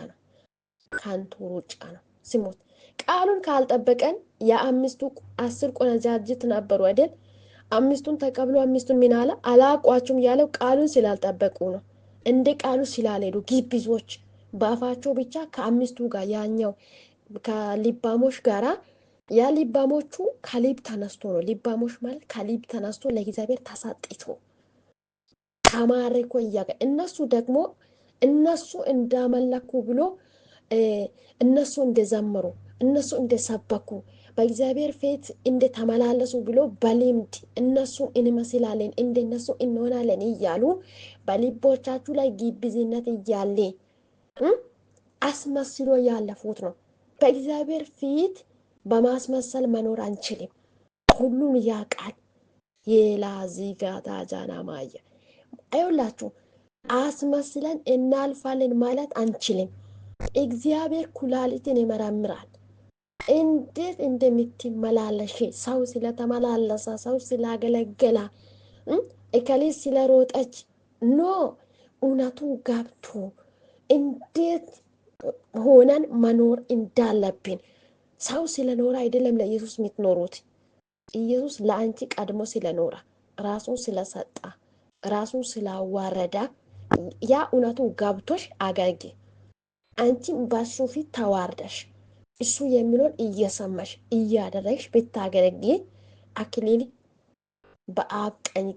ነው። ስሙት ቃሉን ካልጠበቀን የአምስቱ 10 ቆነጃጅት ነበሩ አይደል? አምስቱን ተቀብሎ አምስቱን ምን አለ አላቋችሁም ያለው ቃሉን ስላልጠበቁ ነው። እንደ ቃሉ ስላልሄዱ ግብዞች በአፋቸው ብቻ ከአምስቱ ጋር ያኛው ከሊባሞች ጋራ ያ ሊባሞቹ ከሊብ ተነስቶ ነው። ሊባሞች ማለት ከሊብ ተነስቶ ለእግዚአብሔር ተሰጥቶ ተማርኮ እያገ እነሱ ደግሞ እነሱ እንዳመለኩ ብሎ እነሱ እንደዘመሩ እነሱ እንደሰበኩ በእግዚአብሔር ፊት እንደተመላለሱ ብሎ በልምድ እነሱ እንመስላለን እንደነሱ እንሆናለን እያሉ በልቦቻችሁ ላይ ግብዝነት እያለ አስመስሎ ያለፉት ነው። በእግዚአብሔር ፊት በማስመሰል መኖር አንችልም። ሁሉም ያውቃል። የላዚጋታ ጃናማየ አይውላችሁ አስመስለን እናልፋለን ማለት አንችልም። እግዚአብሔር ኩላሊትን ይመረምራል። እንዴት እንደምትመላለሽ ሰው ስለተመላለሰ ሰው ስላገለገላ እከሌ ስለሮጠች ኖ እውነቱ ገብቶ እንዴት ሆነን መኖር እንዳለብን ሰው ስለኖረ አይደለም ለኢየሱስ የምትኖሩት። ኢየሱስ ለአንቺ ቀድሞ ስለኖረ ራሱን ስለሰጣ ራሱን ስላዋረዳ ያ እውነቱ ገብቶሽ አገልጊ። አንቺም በሱ ፊት ተዋርደሽ እሱ የሚለውን እየሰማሽ እያደረግሽ ብታገለጊ አክሊል በአብ ቀኝ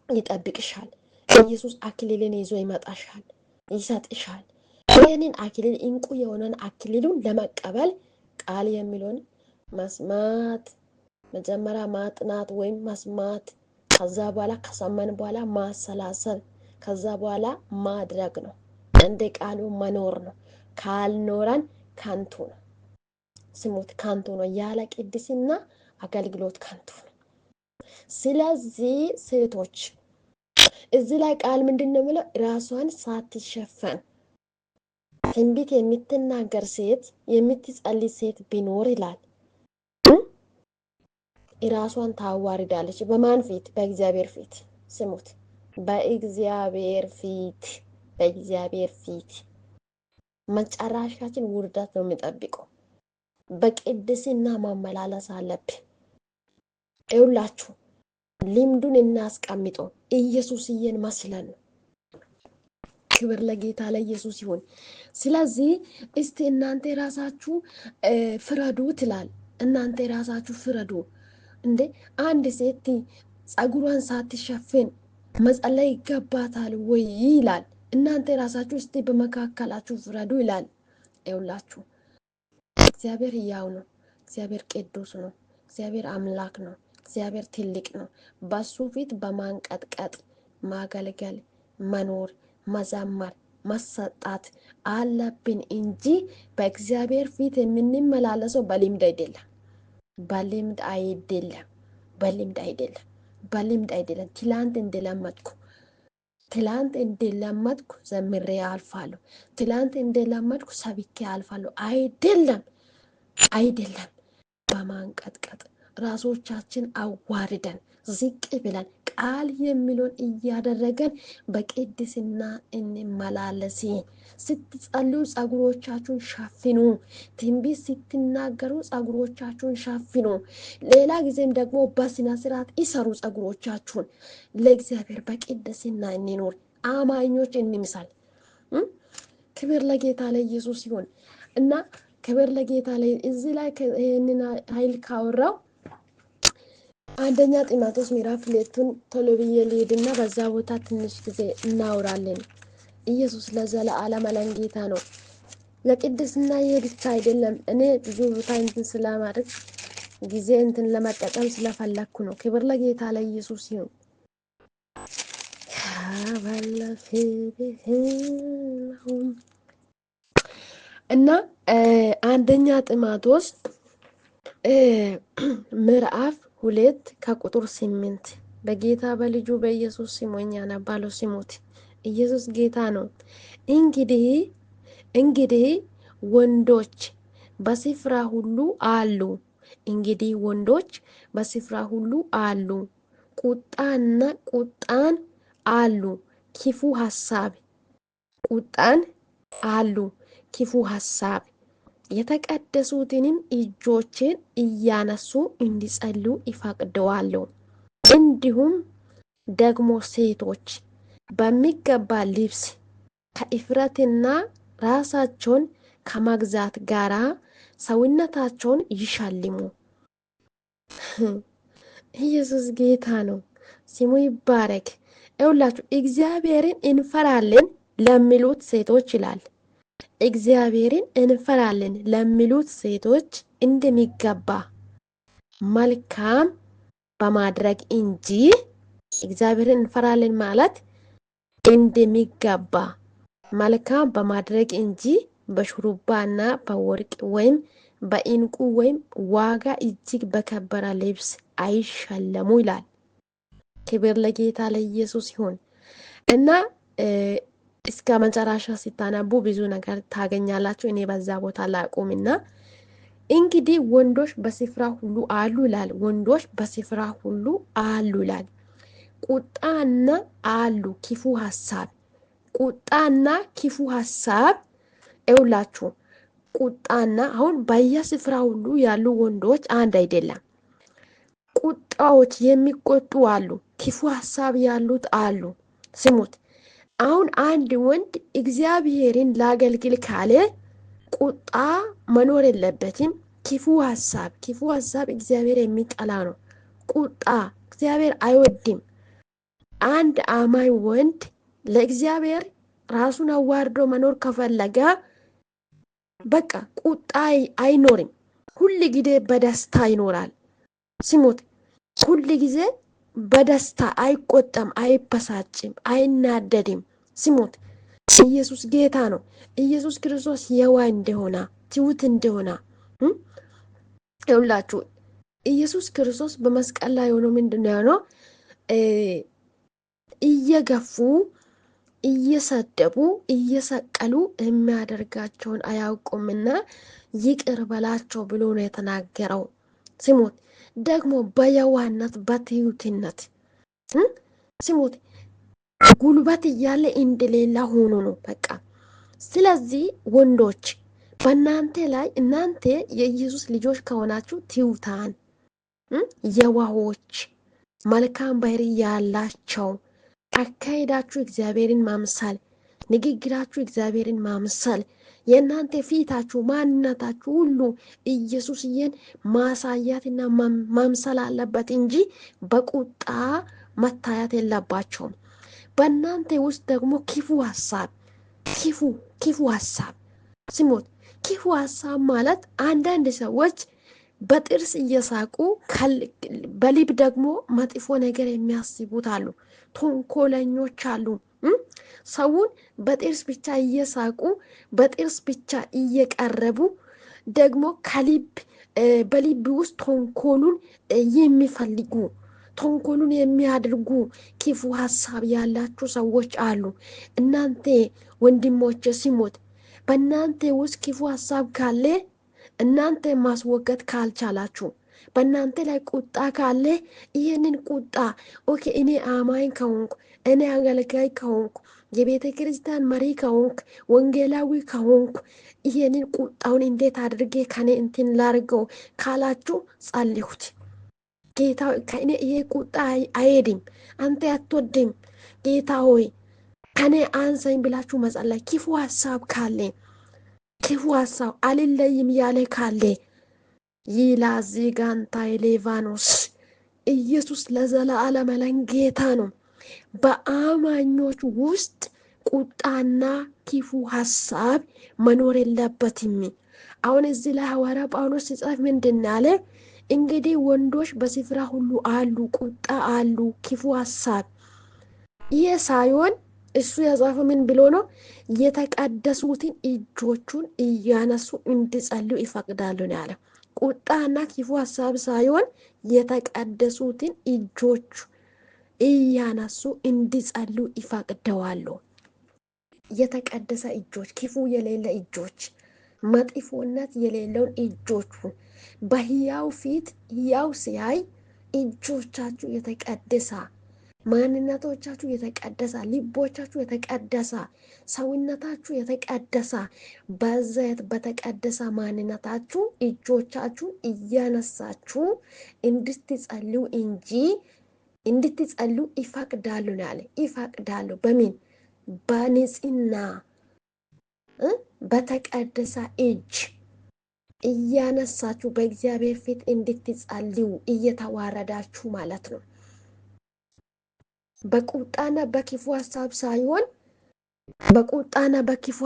ይጠብቅሻል። ኢየሱስ አክሊልን ይዞ ይመጣሻል፣ ይሰጥሻል። ይህንን አክሊል እንቁ የሆነን አክሊሉን ለመቀበል ቃል የሚለውን መስማት መጀመሪያ ማጥናት ወይም መስማት፣ ከዛ በኋላ ከሰማን በኋላ ማሰላሰል፣ ከዛ በኋላ ማድረግ ነው። እንደ ቃሉ መኖር ነው። ካልኖረን ከንቱ ነው። ስሙት፣ ከንቱ ነው። ያለ ቅድስና አገልግሎት ከንቱ ነው። ስለዚህ ሴቶች እዚህ ላይ ቃል ምንድን ነው የሚለው? ራሷን ሳትሸፈን ትንቢት የምትናገር ሴት የምትጸልይ ሴት ቢኖር ይላል ራሷን ታዋርዳለች። በማን ፊት? በእግዚአብሔር ፊት። ስሙት፣ በእግዚአብሔር ፊት፣ በእግዚአብሔር ፊት። መጨረሻችን ውርደት ነው የሚጠብቀው። በቅድስና ማመላለስ አለብን። ይውላችሁ ልምዱን እናስቀምጠው። ኢየሱስዬን መስለን ነው። ክብር ለጌታ ለኢየሱስ ይሁን። ስለዚህ እስቲ እናንተ ራሳችሁ ፍረዱ ትላል። እናንተ ራሳችሁ ፍረዱ። እንዴ አንድ ሴት ጸጉሯን ሳትሸፍን መጸለይ ይገባታል ወይ ይላል። እናንተ ራሳችሁ እስቲ በመካከላችሁ ፍረዱ ይላል። ይውላችሁ እግዚአብሔር ሕያው ነው። እግዚአብሔር ቅዱስ ነው። እግዚአብሔር አምላክ ነው። እግዚአብሔር ትልቅ ነው። በሱ ፊት በማንቀጥቀጥ ማገልገል፣ መኖር፣ መዘመር፣ መሰጣት አለብን እንጂ በእግዚአብሔር ፊት የምንመላለሰው በልምድ አይደለም። በልምድ አይደለም። በልምድ አይደለም። በልምድ አይደለም። ትላንት እንደለመድኩ ዘምሬ አልፋለሁ። ትላንት እንደለመድኩ ሰብኬ አልፋለሁ። አይደለም፣ አይደለም። በማንቀጥቀጥ ራሶቻችን አዋርደን ዝቅ ብለን ቃል የሚለውን እያደረገን በቅድስና እንመላለስ። ስትጸልዩ ጸጉሮቻችሁን ሸፍኑ። ትንቢት ስትናገሩ ጸጉሮቻችሁን ሸፍኑ። ሌላ ጊዜም ደግሞ በስነ ስርዓት ይሰሩ ጸጉሮቻችሁን። ለእግዚአብሔር በቅድስና እንኖር። አማኞች እንምሳል። ክብር ለጌታ ለኢየሱስ ይሁን እና ክብር ለጌታ ላይ እዚህ ላይ ይህንን ኃይል ካወራው አንደኛ ጢሞቴዎስ ምዕራፍ 2 ቶሎ ብዬ ልሂድና በዛ ቦታ ትንሽ ጊዜ እናውራለን። ኢየሱስ ለዘለዓለም ጌታ ነው። ለቅድስና ይሄ ብቻ አይደለም። እኔ ብዙ ቦታ እንትን ስለማድረግ ጊዜ እንትን ለመጠቀም ስለፈለኩ ነው። ክብር ለጌታ ለኢየሱስ ይሁን። እና አንደኛ ጢሞቴዎስ ምዕራፍ 2 ከቁጥር 8 በጌታ በልጁ በኢየሱስ ስም ያነባለሁ። ስሙት፣ ኢየሱስ ጌታ ነው። እንግዲህ ወንዶች በስፍራ ሁሉ አሉ። እንግዲህ ወንዶች በስፍራ ሁሉ አሉ፣ ቁጣን አሉ፣ ክፉ ሐሳብ ቁጣን አሉ፣ ክፉ ሐሳብ የተቀደሱትንም እጆችን እያነሱ እንዲጸልዩ ይፈቅደዋል። እንዲሁም ደግሞ ሴቶች በሚገባ ልብስ ከእፍረትና ራሳቸውን ከመግዛት ጋራ ሰውነታቸውን ይሸልሙ። ኢየሱስ ጌታ ነው። ስሙ ይባረክ። ይኸውላችሁ እግዚአብሔርን እንፈራለን ለሚሉት ሴቶች ይላል። እግዚአብሔርን እንፈራለን ለሚሉት ሴቶች እንደሚገባ መልካም በማድረግ እንጂ እግዚአብሔርን እንፈራለን ማለት እንደሚገባ መልካም በማድረግ እንጂ በሹሩባና በወርቅ ወይም በእንቁ ወይም ዋጋ እጅግ በከበረ ልብስ አይሸለሙ ይላል። ክብር ለጌታ ለኢየሱስ ይሁን እና እስከ መጨረሻ ስታነቡ ብዙ ነገር ታገኛላችሁ። እኔ በዛ ቦታ ላቁምና እንግዲህ ወንዶች በስፍራ ሁሉ አሉ ይላል። ወንዶች በስፍራ ሁሉ አሉ ይላል። ቁጣና አሉ ክፉ ሀሳብ፣ ቁጣና ክፉ ሀሳብ ይውላችሁ። ቁጣና አሁን በየስፍራ ሁሉ ያሉ ወንዶች አንድ አይደለም። ቁጣዎች የሚቆጡ አሉ፣ ክፉ ሀሳብ ያሉት አሉ። ስሙት። አሁን አንድ ወንድ እግዚአብሔርን ላገልግል ካለ ቁጣ መኖር የለበትም። ክፉ ሀሳብ እግዚአብሔር የሚጠላ ነው። ቁጣ እግዚአብሔር አይወድም። አንድ አማኝ ወንድ ለእግዚአብሔር ራሱን አዋርዶ መኖር ከፈለገ በቃ ቁጣ አይኖርም። ሁል ጊዜ በደስታ ይኖራል። ስሙት። ሁል ጊዜ በደስታ አይቆጣም፣ አይበሳጭም፣ አይናደድም። ስሙት። ኢየሱስ ጌታ ነው። ኢየሱስ ክርስቶስ የዋህ እንደሆነ ትሁት እንደሆነ ይውላችሁ። ኢየሱስ ክርስቶስ በመስቀል ላይ ሆኖ ምንድን ነው እየገፉ እየሰደቡ እየሰቀሉ የሚያደርጋቸውን አያውቁምና ይቅር በላቸው ብሎ ነው የተናገረው። ስሙት። ደግሞ በየዋህነት በትሁትነት ስሙት። ጉልበት እያለ እንደሌላ ሆኖ ነው በቃ። ስለዚህ ወንዶች በእናንተ ላይ እናንተ የኢየሱስ ልጆች ከሆናችሁ ትሁታን፣ የዋሆች፣ መልካም ባህሪ ያላቸው፣ አካሄዳችሁ እግዚአብሔርን ማምሰል፣ ንግግራችሁ እግዚአብሔርን ማምሰል፣ የእናንተ ፊታችሁ ማንነታችሁ ሁሉ ኢየሱስዬን ማሳያትና ማምሰል አለበት እንጂ በቁጣ መታየት የለባቸውም። በእናንተ ውስጥ ደግሞ ክፉ ሀሳብ ስሙት። ክፉ ሀሳብ ማለት አንዳንድ ሰዎች በጥርስ እየሳቁ በልብ ደግሞ መጥፎ ነገር የሚያስቡት አሉ። ተንኮለኞች አሉ። ሰውን በጥርስ ብቻ እየሳቁ በጥርስ ብቻ እየቀረቡ ደግሞ በልብ ውስጥ ተንኮሉን የሚፈልጉ ተንኮሉን የሚያደርጉ ክፉ ሀሳብ ያላችሁ ሰዎች አሉ። እናንተ ወንድሞች ስሙት። በእናንተ ውስጥ ክፉ ሀሳብ ካለ እናንተ ማስወገድ ካልቻላችሁ፣ በእናንተ ላይ ቁጣ ካለ ይህንን ቁጣ ኦኬ፣ እኔ አማኝ ከሆንኩ፣ እኔ አገልጋይ ከሆንኩ፣ የቤተ ክርስቲያን መሪ ከሆንኩ፣ ወንጌላዊ ከሆንኩ ይህንን ቁጣውን እንዴት አድርጌ ከኔ እንትን ላርገው ካላችሁ ጸልዩት። ጌታ ከእኔ ይሄ ቁጣ አይሄድም፣ አንተ አትወድም፣ ጌታ ሆይ ከኔ አንሰኝ ብላችሁ መጸለይ። ክፉ ሀሳብ ካለ ክፉ ሀሳብ አልለይም ያለ ካለ ይላዚ ጋንታ ሌቫኖስ ኢየሱስ ለዘላለም ጌታ ነው። በአማኞች ውስጥ ቁጣና ክፉ ሀሳብ መኖር የለበትም። አሁን እዚህ ላይ ሐዋርያ ጳውሎስ ሲጻፍ ምንድን አለ? እንግዲህ ወንዶች በስፍራ ሁሉ አሉ፣ ቁጣ አሉ፣ ክፉ ሀሳብ። ይሄ ሳይሆን እሱ የጻፈው ምን ብሎ ነው? የተቀደሱትን እጆቹን እያነሱ እንዲጸልዩ ይፈቅዳሉ ነው ያለው። ቁጣና ክፉ ሀሳብ ሳይሆን የተቀደሱትን እጆቹ እያነሱ እንዲጸልዩ ይፈቅደዋሉ። የተቀደሰ እጆች፣ ክፉ የሌለ እጆች፣ መጥፎነት የሌለውን እጆቹን በህያው ፊት ህያው ሲያይ እጆቻችሁ የተቀደሰ ማንነቶቻችሁ የተቀደሰ፣ ልቦቻችሁ የተቀደሰ፣ ሰውነታችሁ የተቀደሰ፣ በዘይት በተቀደሰ ማንነታችሁ እጆቻችሁ እያነሳችሁ እንድትጸልዩ እንጂ እንድትጸልዩ ይፈቅዳሉ ነው ያለ። ይፈቅዳሉ በምን? በንጽህና በተቀደሰ እጅ እያነሳችሁ በእግዚአብሔር ፊት እንድትጸልዩ እየተዋረዳችሁ ማለት ነው። በቁጣና በክፉ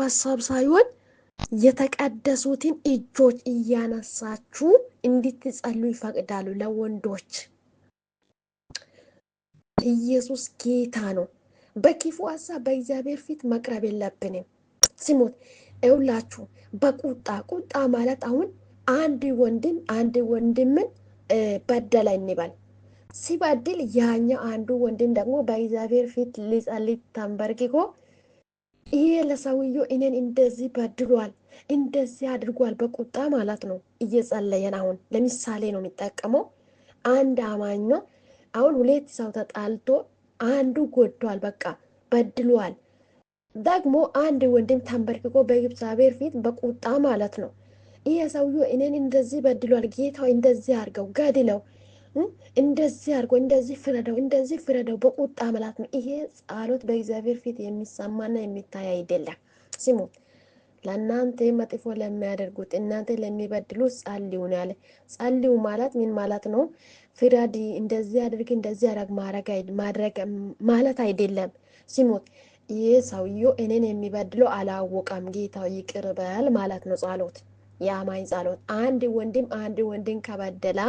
ሀሳብ ሳይሆን የተቀደሱትን እጆች እያነሳችሁ እንድትጸልዩ ይፈቅዳሉ ለወንዶች። ኢየሱስ ጌታ ነው። በክፉ ሀሳብ በእግዚአብሔር ፊት መቅረብ የለብንም። ስሙት እውላችሁ ቁጣ ማለት አሁን አንድ ወንድምን በደለ እንበል። ሲበድል ያኛው አንዱ ወንድም ደግሞ በእግዚአብሔር ፊት ሊጸልይ ተንበርክኮ ይሄ ለሰውየው እኔን እንደዚህ በድሏል፣ እንደዚህ አድርጓል፣ በቁጣ ማለት ነው እየጸለየን። አሁን ለምሳሌ ነው የሚጠቀመው። አንድ አማኝ ነው አሁን ሁለት ሰው ተጣልቶ አንዱ ጎድቷል፣ በቃ በድሏል። ደግሞ አንድ ወንድም ተንበርክኮ በእግዚአብሔር ፊት በቁጣ ማለት ነው ይሄ ሰውዬው እኔን እንደዚህ በድሏል፣ ጌታው እንደዚህ አድርገው ገድለው፣ እንደዚህ አድርጎ እንደዚህ ፍረደው በቁጣ ማለት ነው። ይሄ ጸሎት በእግዚአብሔር ፊት የሚሰማና የሚታይ አይደለም። ስሙ፣ ለእናንተ መጥፎ ለሚያደርጉት እናንተ ለሚበድሉት ጸልዩ ነው ያለ። ጸልዩ ማለት ምን ማለት ነው? ፍረድ፣ እንደዚህ አድርግ፣ እንደዚህ ማድረግ ማለት አይደለም። ስሙት፣ ይህ ሰውዬው እኔን የሚበድለው አላወቀም፣ ጌታው ይቅር በል ማለት ነው ጸሎት፣ የአማኝ ጸሎት። አንድ ወንድም ከበደላ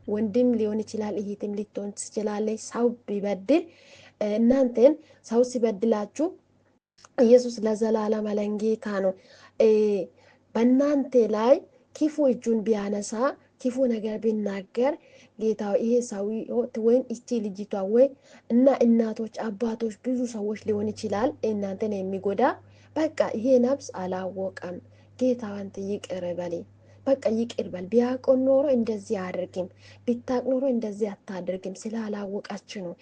ወንድም ሊሆን ይችላል፣ እህትም ልትሆን ትችላለች። ሰው ቢበድል እናንተን ሰው ሲበድላችሁ ኢየሱስ ለዘላለም አለንጌታ ነው። በእናንተ ላይ ክፉ እጁን ቢያነሳ ክፉ ነገር ቢናገር ጌታው ይሄ ሰው ወይም እቺ ልጅቷ ወይ እና እናቶች፣ አባቶች፣ ብዙ ሰዎች ሊሆን ይችላል እናንተን የሚጎዳ በቃ ይሄ ነፍስ አላወቀም፣ ጌታው አንተ ይቅር በል፣ በቃ ይቅር በል። ቢያቆን ኖሮ እንደዚህ አድርግም፣ ቢታቅ ኖሮ እንደዚህ አታድርግም፣ ስላላወቃች ነው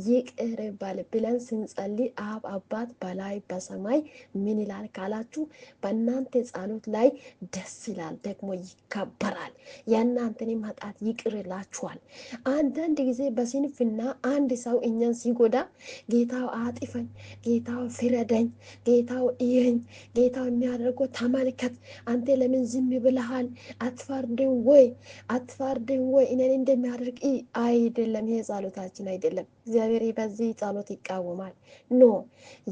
ይቅር በል ብለን ስንጸልይ አብ አባት በላይ በሰማይ ምን ይላል ካላችሁ በእናንተ ጸሎት ላይ ደስ ይላል፣ ደግሞ ይከበራል። የእናንተንም ኃጢአት ይቅር ይላችኋል። አንዳንድ ጊዜ በስንፍና አንድ ሰው እኛን ሲጎዳ ጌታው አጥፈኝ፣ ጌታው ፍረደኝ፣ ጌታው እየኝ፣ ጌታው የሚያደርገው ተመልከት፣ አንተ ለምን ዝም ብለሃል? አትፈርድም ወይ እኔን እንደሚያደርግ አይደለም። ይሄ ጸሎታችን አይደለም። እግዚአብሔር በዚህ ጸሎት ይቃወማል። ኖ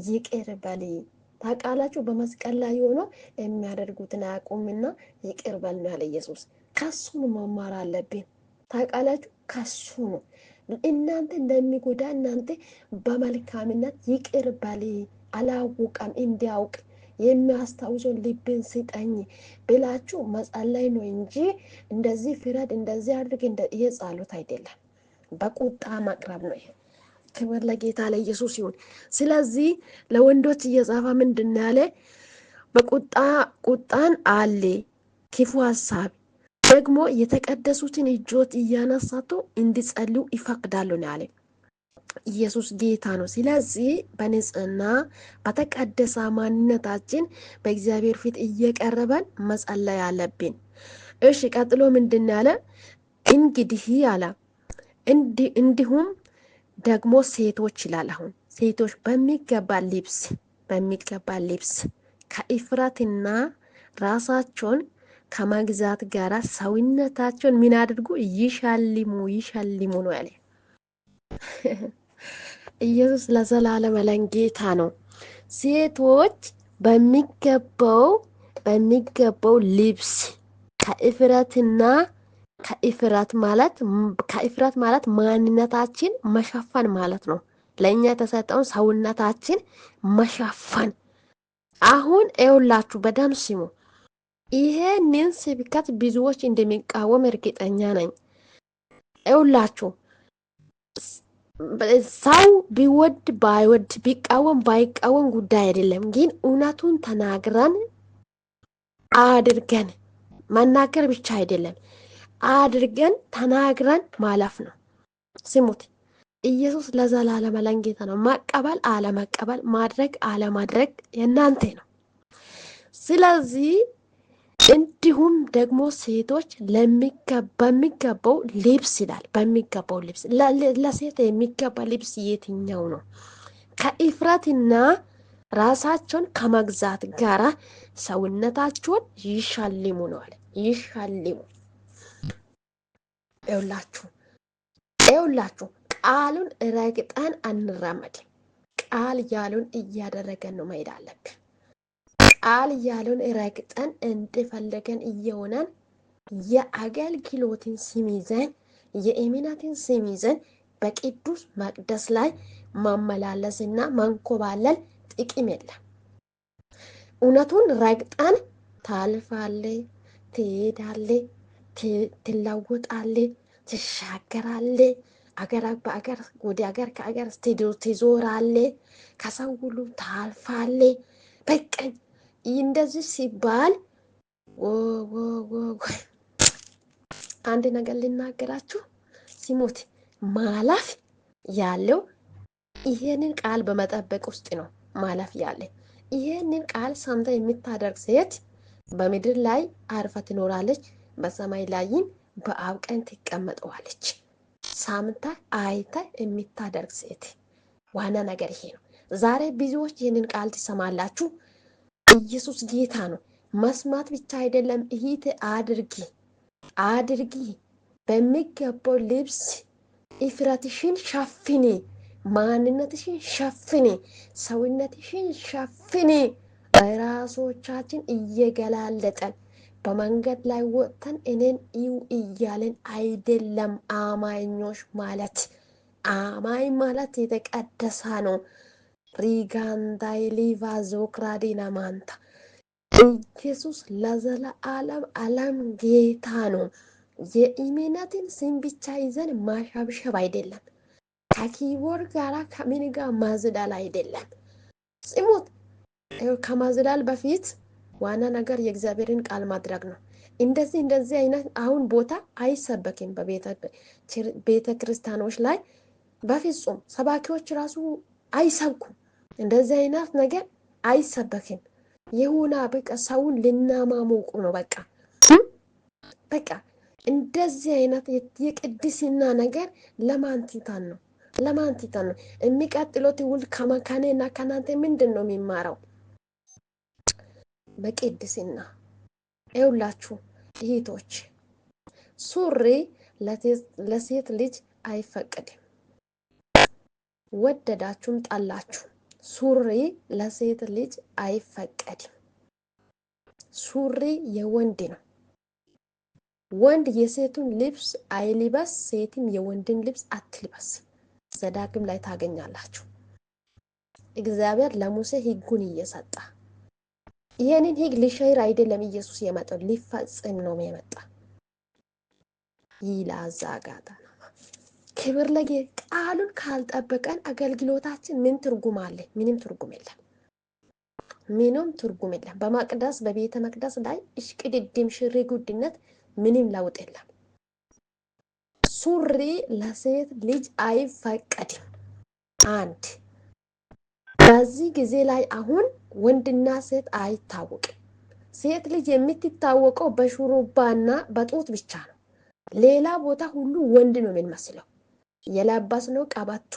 ይቅር በል ታውቃላችሁ፣ በመስቀል ላይ ሆኖ የሚያደርጉትን አያውቁምና ይቅር በል ነው ያለ ኢየሱስ። ከሱ መማር አለብን። ታውቃላችሁ፣ ከሱ ነው እናንተ እንደሚጎዳ እናንተ በመልካምነት ይቅር በል አላወቀም እንዲያውቅ የሚያስታውሰው ልብን ስጠኝ ብላችሁ መጸለይ ነው እንጂ እንደዚህ ፍረድ፣ እንደዚህ አድርግ፣ ይሄ ጸሎት አይደለም። በቁጣ መቅረብ ነው ይሄ። ክብር ለጌታ ለኢየሱስ ይሁን። ስለዚህ ለወንዶች እየጻፈ ምንድን ያለ? ቁጣን አለ ክፉ ሀሳብ ደግሞ የተቀደሱትን እጆች እያነሳቱ እንዲጸልዩ ይፈቅዳሉ ነው ያለ። ኢየሱስ ጌታ ነው። ስለዚህ በንጽህና በተቀደሰ ማንነታችን በእግዚአብሔር ፊት እየቀረበን መጸለይ አለብን። እሺ ቀጥሎ ምንድን ያለ? እንግዲህ አለ እንዲሁም ደግሞ ሴቶች ይላል። አሁን ሴቶች በሚገባ ልብስ ከእፍረትና ራሳቸውን ከመግዛት ጋር ሰውነታቸውን ምን አድርጉ? ይሸልሙ ነው ያለ። ኢየሱስ ለዘላለም ጌታ ነው። ሴቶች በሚገባው ልብስ ከእፍረት ማለት ማንነታችን መሸፈን ማለት ነው። ለእኛ የተሰጠውን ሰውነታችን መሸፈን። አሁን ይኸውላችሁ በደንብ ስሙ። ይሄንን ስብከት ብዙዎች እንደሚቃወም እርግጠኛ ነኝ። ይኸውላችሁ ሰው ቢወድ ባይወድ ቢቃወም ባይቃወም ጉዳይ አይደለም። ግን እውነቱን ተናግረን አድርገን መናገር ብቻ አይደለም፣ አድርገን ተናግረን ማለፍ ነው። ስሙት፣ ኢየሱስ ለዘላለም ጌታ ነው። መቀበል አለመቀበል፣ ማድረግ አለማድረግ የእናንተ ነው። ስለዚህ እንዲሁም ደግሞ ሴቶች በሚገባው ልብስ ይላል። በሚገባው ልብስ ለሴት የሚገባ ልብስ የትኛው ነው? ከኢፍረትና ራሳቸውን ከመግዛት ጋራ ሰውነታቸውን ይሸልሙ ነው አለ። ይሸልሙ። ይውላችሁ ቃሉን ረግጠን አንራመድም። ቃል ያሉን እያደረገን ነው መሄድ አለብን። ቃል ያሉን ረግጠን እንደፈለገን እየሆነን የአገልግሎትን ስም ይዘን የእምነትን ስም ይዘን በቅዱስ መቅደስ ላይ ማመላለስና መንኮባለል ጥቅም የለም። እውነቱን ረግጠን ታልፋለ፣ ትሄዳለ፣ ትለወጣለ፣ ትሻገራለ፣ አገር በአገር ወደ አገር ከአገር ትዞራለ፣ ከሰው ሁሉ ታልፋለ። በቀኝ እንደዚህ ሲባል አንድ ነገር ልናገራችሁ ሲሞት ማለፍ ያለው ይሄንን ቃል በመጠበቅ ውስጥ ነው። ማለፍ ያለ ይሄንን ቃል ሰምታ የምታደርግ ሴት በምድር ላይ አርፋ ትኖራለች፣ በሰማይ ላይም በአብ ቀኝ ትቀመጠዋለች። ሳምንታ አይታ የምታደርግ ሴት ዋና ነገር ይሄ ነው። ዛሬ ብዙዎች ይህንን ቃል ትሰማላችሁ። ኢየሱስ ጌታ ነው። መስማት ብቻ አይደለም፣ እህቴ አድርጊ። በሚገባው ልብስ እፍረትሽን ሸፍኒ፣ ማንነትሽን ሸፍኒ፣ ሰውነትሽን ሸፍኒ። ራሶቻችን እየገላለጠን በመንገድ ላይ ወጥተን እኔን እዩ እያለን አይደለም። አማኞች ማለት አማኝ ማለት የተቀደሰ ነው። ሪጋንዳይ ሊቫ ዞክራዲና ማንታ ኢየሱስ ለዘለዓለም ጌታ ነው። የእምነትን ስም ብቻ ይዘን ማሸብሸብ አይደለም። ከኪቦርድ ጋራ ከምን ጋር ማዝዳል አይደለም። ስሙት፣ ከማዝዳል በፊት ዋና ነገር የእግዚአብሔርን ቃል ማድረግ ነው። እንደዚህ አይነት አሁን ቦታ አይሰበክም። በቤተ ክርስቲያኖች ላይ በፍጹም ሰባኪዎች ራሱ አይሰብኩም። እንደዚህ አይነት ነገር አይሰበክም። የሆነ በቃ ሰውን ልናማሞቁ ነው። በቃ እንደዚህ አይነት የቅድስና ነገር ለማንቲታን ነው። የሚቀጥለው ትውልድ ከመካኔና ከናንተ ምንድን ነው የሚማረው? በቅድስና ይውላችሁ እህቶች፣ ሱሪ ለሴት ልጅ አይፈቀድም። ወደዳችሁም ጠላችሁ ሱሪ ለሴት ልጅ አይፈቀድም። ሱሪ የወንድ ነው። ወንድ የሴቱን ልብስ አይልበስ፣ ሴትም የወንድን ልብስ አትልበስ። ዘዳግም ላይ ታገኛላችሁ። እግዚአብሔር ለሙሴ ሕጉን እየሰጣ ይሄንን ሕግ ሊሻይር አይደለም ኢየሱስ የመጣው ሊፈጽም ነው የመጣ። ይላዛጋታ ክብር ለጌታ። ቃሉን ካልጠበቀን አገልግሎታችን ምን ትርጉም አለ? ምንም ትርጉም የለም። በመቅደስ በቤተ መቅደስ ላይ እሽቅድድም ሽሪ ጉድነት ምንም ለውጥ የለም። ሱሪ ለሴት ልጅ አይፈቀድም። አንድ በዚህ ጊዜ ላይ አሁን ወንድና ሴት አይታወቅም። ሴት ልጅ የምትታወቀው በሹሩባና በጡት ብቻ ነው። ሌላ ቦታ ሁሉ ወንድ ነው የምንመስለው። የለበስነው ቀበቶ፣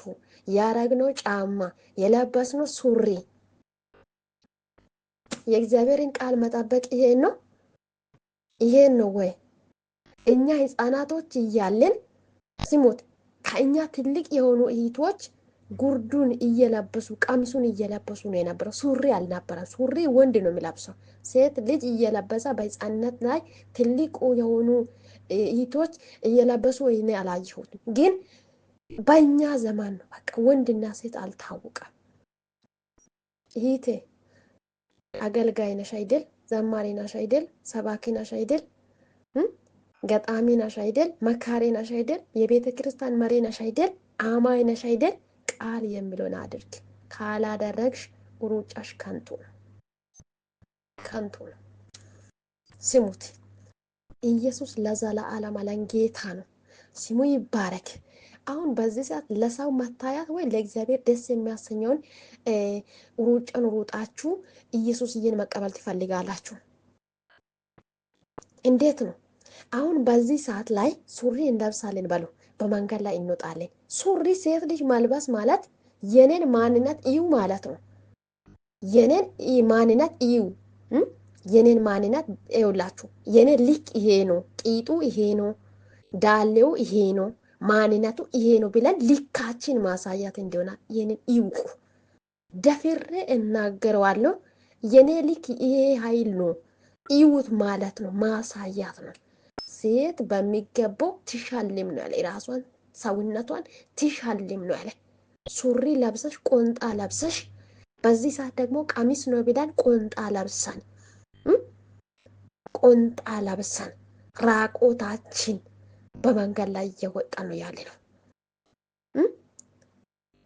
ያረግነው ጫማ፣ የለበስነው ሱሪ። የእግዚአብሔርን ቃል መጠበቅ ይሄን ነው ወይ? እኛ ህፃናቶች እያለን ሲሞት ከእኛ ትልቅ የሆኑ እህቶች ጉርዱን እየለበሱ ቀሚሱን እየለበሱ ነው የነበረው። ሱሪ አልነበረም። ሱሪ ወንድ ነው የሚለብሰው። ሴት ልጅ እየለበሰ በህፃንነት ላይ ትልቁ የሆኑ እህቶች እየለበሱ ወይኔ አላየሁትም። ግን በእኛ ዘመን ነው በቃ ወንድና ሴት አልታወቀም። እህቴ አገልጋይ ነሽ አይደል? ዘማሪ ነሽ አይደል? ሰባኪ ነሽ አይደል? ገጣሚ ነሽ አይደል? መካሪ ነሽ አይደል? የቤተ ክርስቲያን መሪ ነሽ አይደል? አማኝ ነሽ አይደል? ቃል የሚለውን አድርግ። ካላደረግሽ ሩጫሽ ከንቱ ነው። ስሙት፣ ኢየሱስ ለዘለዓለም ጌታ ነው። ስሙ ይባረክ። አሁን በዚህ ሰዓት ለሰው መታየት ወይ ለእግዚአብሔር ደስ የሚያሰኘውን ሩጫን ሩጣችሁ ኢየሱስዬን መቀበል ትፈልጋላችሁ? እንዴት ነው? አሁን በዚህ ሰዓት ላይ ሱሪ እንለብሳለን በሉ፣ በመንገድ ላይ እንወጣለን። ሱሪ ሴት ልጅ መልበስ ማለት የኔን ማንነት እዩ ማለት ነው። የኔን ማንነት እዩ። የኔን ማንነት ይውላችሁ። የኔን ልክ ይሄ ነው፣ ቂጡ ይሄ ነው፣ ዳሌው ይሄ ነው፣ ማንነቱ ይሄ ነው ብለን ልካችን ማሳያት እንዲሆና የኔን ይውቁ። ደፍሬ እናገረዋለሁ። የኔ ልክ ይሄ ኃይል ነው ይውት ማለት ነው፣ ማሳያት ነው። ሴት በሚገባው ትሻልም ነው ያለ፣ ራሷን ሰውነቷን ትሻልም ነው ያለ። ሱሪ ለብሰሽ ቆንጣ ለብሰሽ፣ በዚህ ሰዓት ደግሞ ቀሚስ ነው ብለን ቆንጣ ለብሰን ቆንጣ ለብሰን ራቆታችን በመንገድ ላይ እየወጣ ነው ያለ ነው።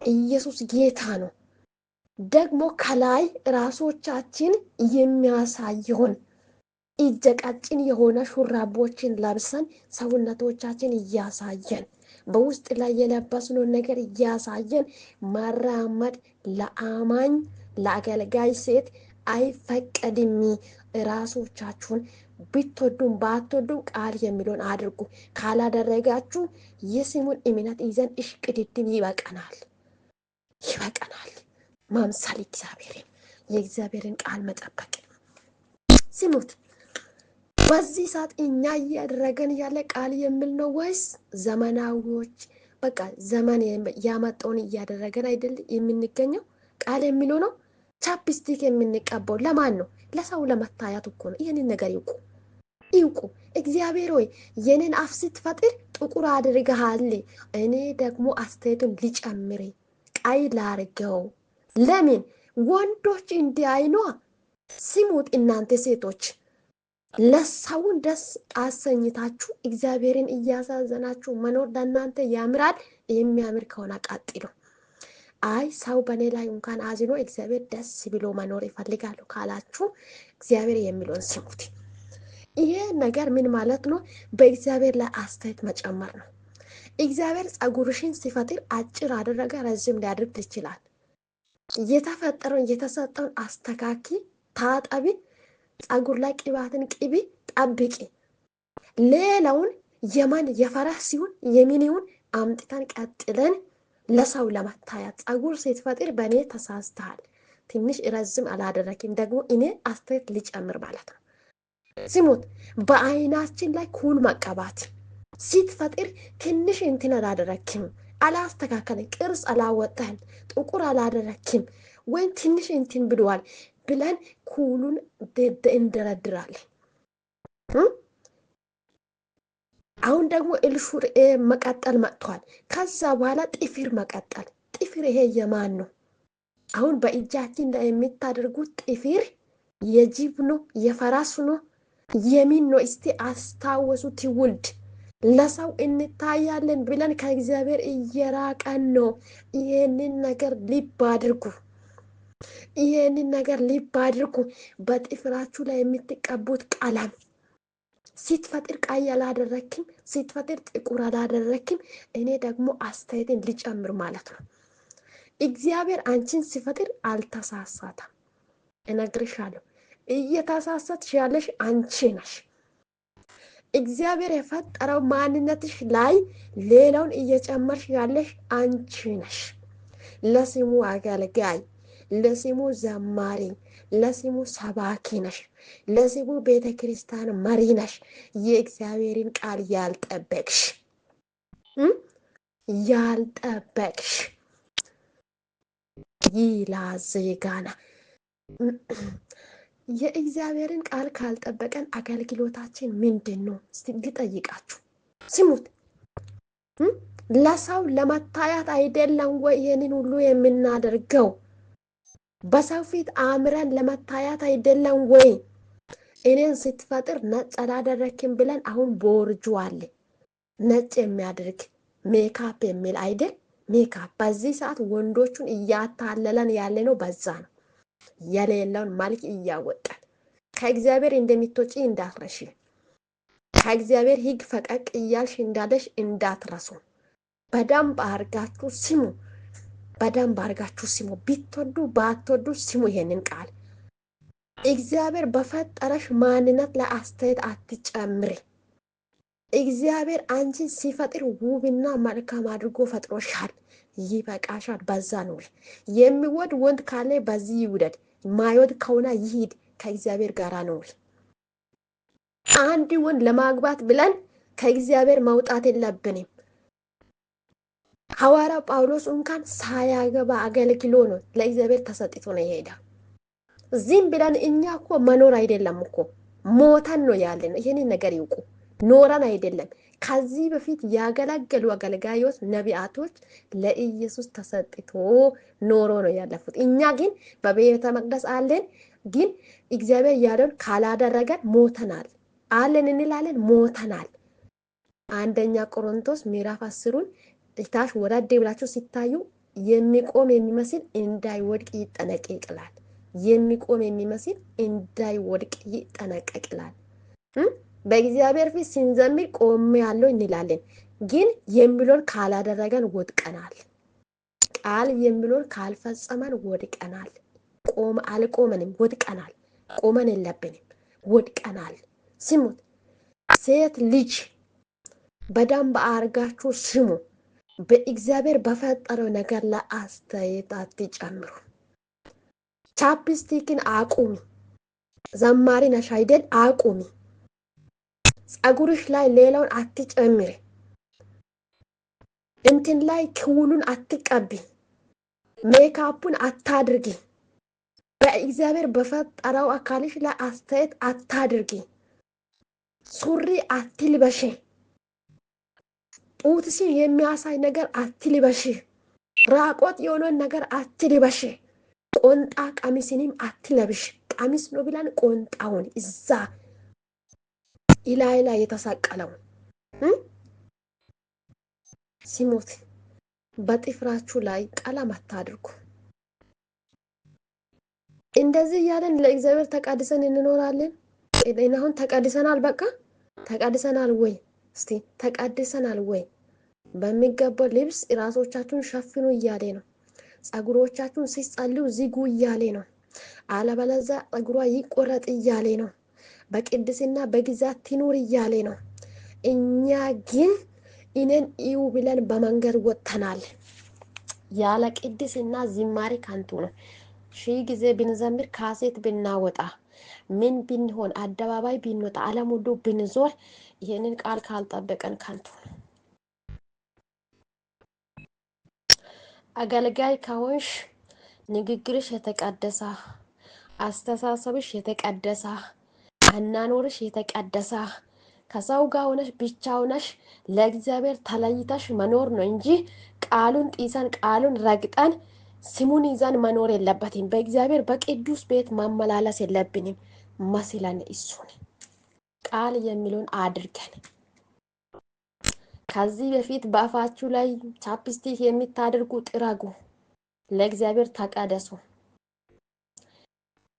ኢየሱስ ጌታ ነው። ደግሞ ከላይ ራሶቻችን የሚያሳየውን እጀቀጭን የሆነ ሹራቦችን ለብሰን ሰውነቶቻችን እያሳየን በውስጥ ላይ የለበስነው ነገር እያሳየን መራመድ ለአማኝ ለአገልጋይ ሴት አይፈቀድም። ራሶቻችሁን ብትወዱም ባትወዱም ቃል የሚለውን አድርጉ። ካላደረጋችሁ የስሙን እምነት ይዘን እሽቅድድም ይበቀናል፣ ይበቀናል። ማምሳል እግዚአብሔርን የእግዚአብሔርን ቃል መጠበቅ። ስሙት፣ በዚህ ሰዓት እኛ እያደረገን ያለ ቃል የሚል ነው ወይስ ዘመናዊዎች በቃ ዘመን ያመጣውን እያደረገን አይደል የምንገኘው? ቃል የሚለው ነው። ቻፕስቲክ የምንቀባው ለማን ነው? ለሰው ለመታየት እኮ ነው። ይህንን ነገር ይውቁ፣ ይውቁ። እግዚአብሔር ሆይ የኔን አፍ ስትፈጥር ጥቁር አድርገሃል፣ እኔ ደግሞ አስተያየቱን ሊጨምር ቀይ ላርገው። ለምን? ወንዶች እንዲያይኗ። ስሙት እናንተ ሴቶች፣ ለሰውን ደስ አሰኝታችሁ እግዚአብሔርን እያሳዘናችሁ መኖር ለእናንተ ያምራል። የሚያምር ከሆነ ቀጥሉ። አይ ሰው በእኔ ላይ እንኳን አዝኖ እግዚአብሔር ደስ ብሎ መኖር ይፈልጋሉ ካላችሁ እግዚአብሔር የሚለውን ስሙት። ይሄ ነገር ምን ማለት ነው? በእግዚአብሔር ላይ አስተያየት መጨመር ነው። እግዚአብሔር ጸጉርሽን ሲፈጥር አጭር አደረገ፣ ረዥም ሊያደርግ ይችላል። የተፈጠረውን የተሰጠውን አስተካኪ፣ ታጠቢ፣ ጸጉር ላይ ቅባትን ቅቢ፣ ጠብቂ። ሌላውን የማን የፈረህ ሲሆን የሚኒውን አምጥተን ቀጥለን ለሰው ለመታየት ጸጉር ስትፈጥር በእኔ ተሳስተሃል፣ ትንሽ ረዝም አላደረክም፣ ደግሞ እኔ አስተያየት ሊጨምር ማለት ነው። ስሙት፣ በአይናችን ላይ ኩል መቀባት ስትፈጥር ትንሽ እንትን አላደረክም፣ አላስተካከልን፣ ቅርጽ አላወጣህም፣ ጥቁር አላደረክም፣ ወይም ትንሽ እንትን ብለዋል ብለን ኩሉን እንደረድራለን። አሁን ደግሞ እልሹር መቀጠል መጥቷል። ከዛ በኋላ ጥፍር መቀጠል። ጥፍር ይሄ የማን ነው? አሁን በእጃችን ላይ የምታደርጉት ጥፍር የጅብ ነው? የፈረስ ነው? የሚን ነው? እስቲ አስታወሱ ትውልድ። ለሰው እንታያለን ብለን ከእግዚአብሔር እየራቀን ነው። ይሄንን ነገር ልብ አድርጉ። ይሄንን ነገር ልብ አድርጉ። በጥፍራችሁ ላይ የምትቀቡት ቀለም ስትፈጥር ቀይ አላደረክም፣ ስትፈጥር ጥቁር አላደረክም፣ እኔ ደግሞ አስተያየትን ሊጨምር ማለት ነው። እግዚአብሔር አንቺን ሲፈጥር አልተሳሳተም። እነግርሻለሁ፣ እየተሳሳትሽ ያለሽ አንቺ ነሽ። እግዚአብሔር የፈጠረው ማንነትሽ ላይ ሌላውን እየጨመርሽ ያለሽ አንቺ ነሽ። ለስሙ አገልጋይ፣ ለስሙ ዘማሪ፣ ለስሙ ሰባኪ ነሽ። ለስሙ ቤተ ክርስቲያን መሪ ነሽ። የእግዚአብሔርን ቃል ያልጠበቅሽ ይላዘጋና የእግዚአብሔርን ቃል ካልጠበቀን አገልግሎታችን ምንድን ነው? ልጠይቃችሁ። ስሙት፣ ለሰው ለመታየት አይደለም ወይ ይህንን ሁሉ የምናደርገው? በሰው ፊት አምረን ለመታየት አይደለም ወይ? እኔን ስትፈጥር ነጭ አላደረክም ብለን አሁን ቦርጁ አለ ነጭ የሚያደርግ ሜካፕ የሚል አይደል? ሜካፕ በዚህ ሰዓት ወንዶቹን እያታለለን ያለ ነው። በዛ ነው የሌለውን መልክ እያወጣን ከእግዚአብሔር እንደምትወጪ እንዳትረሺ፣ ከእግዚአብሔር ሕግ ፈቀቅ እያልሽ እንዳለሽ እንዳትረሱ። በደንብ አርጋችሁ ስሙ። በደንብ አርጋችሁ ስሙ። ቢትወዱ ባትወዱ ስሙ ይሄንን ቃል። እግዚአብሔር በፈጠረሽ ማንነት ላይ አስተያየት አትጨምሪ። እግዚአብሔር አንቺን ሲፈጥር ውብና መልካም አድርጎ ፈጥሮሻል። ይበቃሻል። በዛ ነው የሚወድ ወንድ ካለ በዚህ ይውደድ፣ ማይወድ ከሆነ ይሂድ። ከእግዚአብሔር ጋር ነው። አንድ ወንድ ለማግባት ብለን ከእግዚአብሔር መውጣት የለብንም። ሐዋርያ ጳውሎስ እንኳን ሳያገባ አገልግሎ ነው ለእግዚአብሔር ተሰጥቶ ነው የሄደው። ዝም ብለን እኛ እኮ መኖር አይደለም እኮ ሞተን ነው ያለን። ይሄንን ነገር ይውቁ። ኖረን አይደለም። ከዚህ በፊት ያገለገሉ አገልጋዮች፣ ነቢያቶች ለኢየሱስ ተሰጥቶ ኖሮ ነው ያለፉት። እኛ ግን በቤተ መቅደስ አለን፣ ግን እግዚአብሔር ያለውን ካላደረገን ሞተናል። አለን እንላለን፣ ሞተናል። አንደኛ ቆሮንቶስ ምዕራፍ 10ን ታች ወራዴ ብላችሁ ሲታዩ የሚቆም የሚመስል እንዳይወድቅ ይጠነቀቅላል። የሚቆም የሚመስል እንዳይወድቅ ይጠነቀቅላል። በእግዚአብሔር ፊት ስንዘምር ቆም ያለው እንላለን፣ ግን የሚሎን ካላደረገን ወድቀናል። ቃል የሚሎን ካልፈጸመን ወድቀናል። አልቆመንም፣ ወድቀናል። ቆመን የለብንም፣ ወድቀናል። ስሙት፣ ሴት ልጅ በደንብ አርጋችሁ ስሙ። በእግዚአብሔር በፈጠረው ነገር ላይ አስተያየት አትጨምሩ። ቻፕስቲክን አቁሚ። ዘማሪ ነሽ አይደል? አቁሚ። ጸጉርሽ ላይ ሌላውን አትጨምሪ። እንትን ላይ ክውሉን አትቀቢ። ሜካፑን አታድርጊ። በእግዚአብሔር በፈጠረው አካልሽ ላይ አስተያየት አታድርጊ። ሱሪ አትልበሺ። ጡትሽን የሚያሳይ ነገር አትልበሺ። ራቆት የሆነን ነገር አትልበሺ። ቆንጣ ቀሚስንም አትለብሽ። ቀሚስ ነው ብለን ቆንጣውን እዛ ኢላይ ላይ የተሰቀለው ሲሞት በጥፍራችሁ ላይ ቀለም አታድርጉ። እንደዚህ እያለን ለእግዚአብሔር ተቀድሰን እንኖራለን። አሁን ተቀድሰናል። በቃ ተቀድሰናል ወይ? እስቲ ተቀድሰናል ወይ? በሚገባው ልብስ ራሶቻችሁን ሸፍኑ እያለ ነው። ጸጉሮቻችሁን ሲጸልዩ ዝጉ እያለ ነው። አለበለዚያ ጸጉሯ ይቆረጥ እያለ ነው። በቅድስና በግዛት ትኑር እያለ ነው። እኛ ግን እኔን እዩ ብለን በመንገድ ወጥተናል። ያለ ቅድስና ዝማሬ ከንቱ ነው። ሺህ ጊዜ ብንዘምር፣ ካሴት ብናወጣ፣ ምን ብንሆን፣ አደባባይ ብንወጣ፣ ዓለም ሁሉ ብንዞር፣ ይህንን ቃል ካልጠበቀን ከንቱ ነው። አገልጋይ ከሆንሽ ንግግርሽ የተቀደሰ፣ አስተሳሰብሽ የተቀደሰ፣ አናኖርሽ የተቀደሰ፣ ከሰው ጋር ሆነሽ ብቻ ሆነሽ ለእግዚአብሔር ተለይተሽ መኖር ነው እንጂ ቃሉን ጢሰን ቃሉን ረግጠን ስሙን ይዘን መኖር የለበትም። በእግዚአብሔር በቅዱስ ቤት ማመላለስ የለብንም። መስለን እሱን ቃል የሚለውን አድርገን ከዚህ በፊት በአፋችሁ ላይ ቻፕስቲክ የምታደርጉ ጥረጉ። ለእግዚአብሔር ተቀደሱ።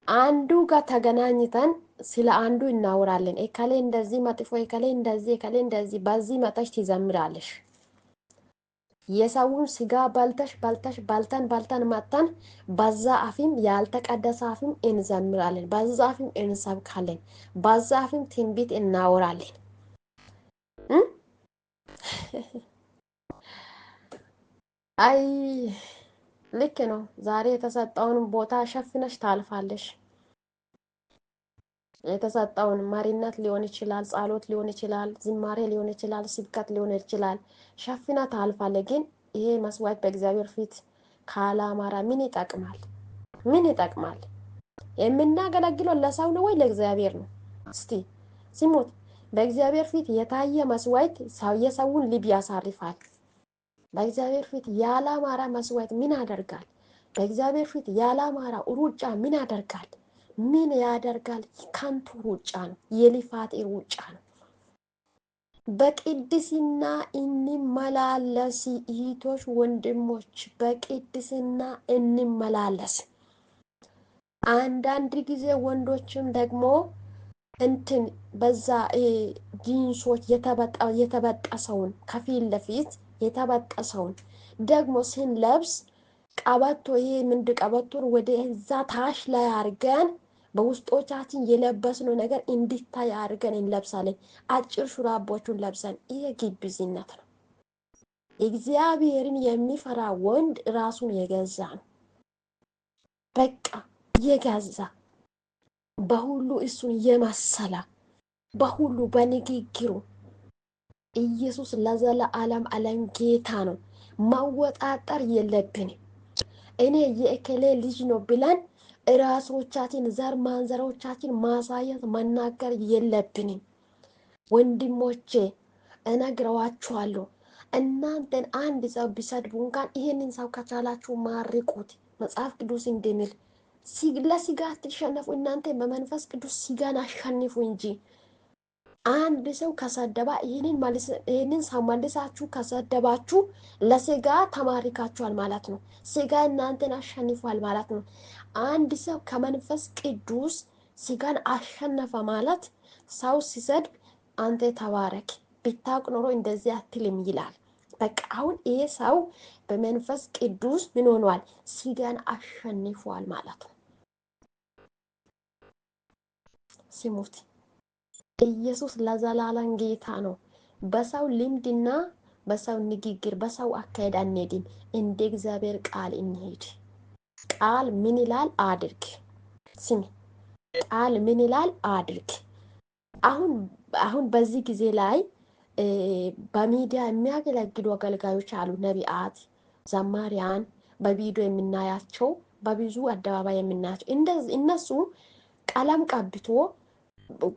አንዱ ጋር ተገናኝተን ስለ አንዱ እናወራለን። እከሌ እንደዚህ መጥፎ፣ እከሌ እንደዚህ፣ እከሌ እንደዚህ። በዚህ መጣሽ ትዘምራለሽ። የሰውን ስጋ ባልተን መጣን። በዛ አፍም ያልተቀደሰ አፍም እንዘምራለን። በዛ አፍም እንሰብካለን። በዛ አፍም ትንቢት እናወራለን። አይ ልክ ነው። ዛሬ የተሰጠውን ቦታ ሸፍነሽ ታልፋለሽ። የተሰጠውን መሪነት ሊሆን ይችላል፣ ጸሎት ሊሆን ይችላል፣ ዝማሬ ሊሆን ይችላል፣ ስብከት ሊሆን ይችላል። ሸፍና ታልፋለሽ። ግን ይሄ መስዋዕት በእግዚአብሔር ፊት ካላማራ ምን ይጠቅማል? ምን ይጠቅማል? የምናገለግለው ለሰው ነው ወይ ለእግዚአብሔር ነው? እስቲ ሲሞት በእግዚአብሔር ፊት የታየ መስዋዕት የሰውን ልብ ያሳርፋል። በእግዚአብሔር ፊት ያላማራ መስዋዕት ምን ያደርጋል? በእግዚአብሔር ፊት ያላማራ ሩጫ ምን ያደርጋል? ምን ያደርጋል? ከንቱ ሩጫ ነው፣ የልፋት ሩጫ ነው። በቅድስና እንመላለስ እህቶች፣ ወንድሞች፣ በቅድስና እንመላለስ። አንዳንድ ጊዜ ወንዶችም ደግሞ በዛ ጂንሶች የተበጠሰውን ከፊት ለፊት የተበጠሰውን ደግሞ ስንለብስ ቀበቶ ይሄ ቀበቶን ወደ እዛ ታች ላይ አድርገን በውስጦቻችን የለበስነው ነገር እንዲታይ አድርገን እንለብሳለን። አጭር ሹራቦቹን ለብሰን ይሄ ግብዝነት ነው። እግዚአብሔርን የሚፈራ ወንድ ራሱን የገዛ ነው። በቃ የገዛ በሁሉ እሱን የመሰለ በሁሉ በንግግሩ ኢየሱስ ለዘለዓለም ዓለም ጌታ ነው። ማወጣጠር የለብንም። እኔ የእከሌ ልጅ ነው ብለን ራሶቻችን ዘር ማንዘሮቻችን ማሳየት መናገር የለብንም። ወንድሞቼ እነግረዋችኋለሁ፣ እናንተን አንድ ሰው ቢሰድቡ እንኳን ይሄንን ሰው ከቻላችሁ ማርቁት። መጽሐፍ ቅዱስ እንደሚል ለስጋ አትሸነፉ፣ እናንተ በመንፈስ ቅዱስ ስጋን አሸንፉ እንጂ። አንድ ሰው ከሰደባ ይህንን ሰው መልሳችሁ ከሰደባችሁ ለስጋ ተማሪካችኋል ማለት ነው። ስጋ እናንተን አሸንፏል ማለት ነው። አንድ ሰው ከመንፈስ ቅዱስ ስጋን አሸነፈ ማለት ሰው ሲሰድብ አንተ ተባረክ ቢታውቅ ኖሮ እንደዚህ አትልም ይላል። በቃ አሁን ይሄ ሰው በመንፈስ ቅዱስ ምን ሆኗል? ስጋን አሸንፏል ማለት ነው። ስሙት። ኢየሱስ ለዘላለም ጌታ ነው። በሰው ልምድና በሰው ንግግር በሰው አካሄድ አንሄድም። እንደ እግዚአብሔር ቃል እንሄድ። ቃል ምን ይላል? አድርግ። ስሚ፣ ቃል ምን ይላል? አድርግ። አሁን በዚህ ጊዜ ላይ በሚዲያ የሚያገለግሉ አገልጋዮች አሉ። ነቢያት፣ ዘማሪያን በቪዲዮ የምናያቸው በብዙ አደባባይ የምናያቸው እነሱ ቀለም ቀብቶ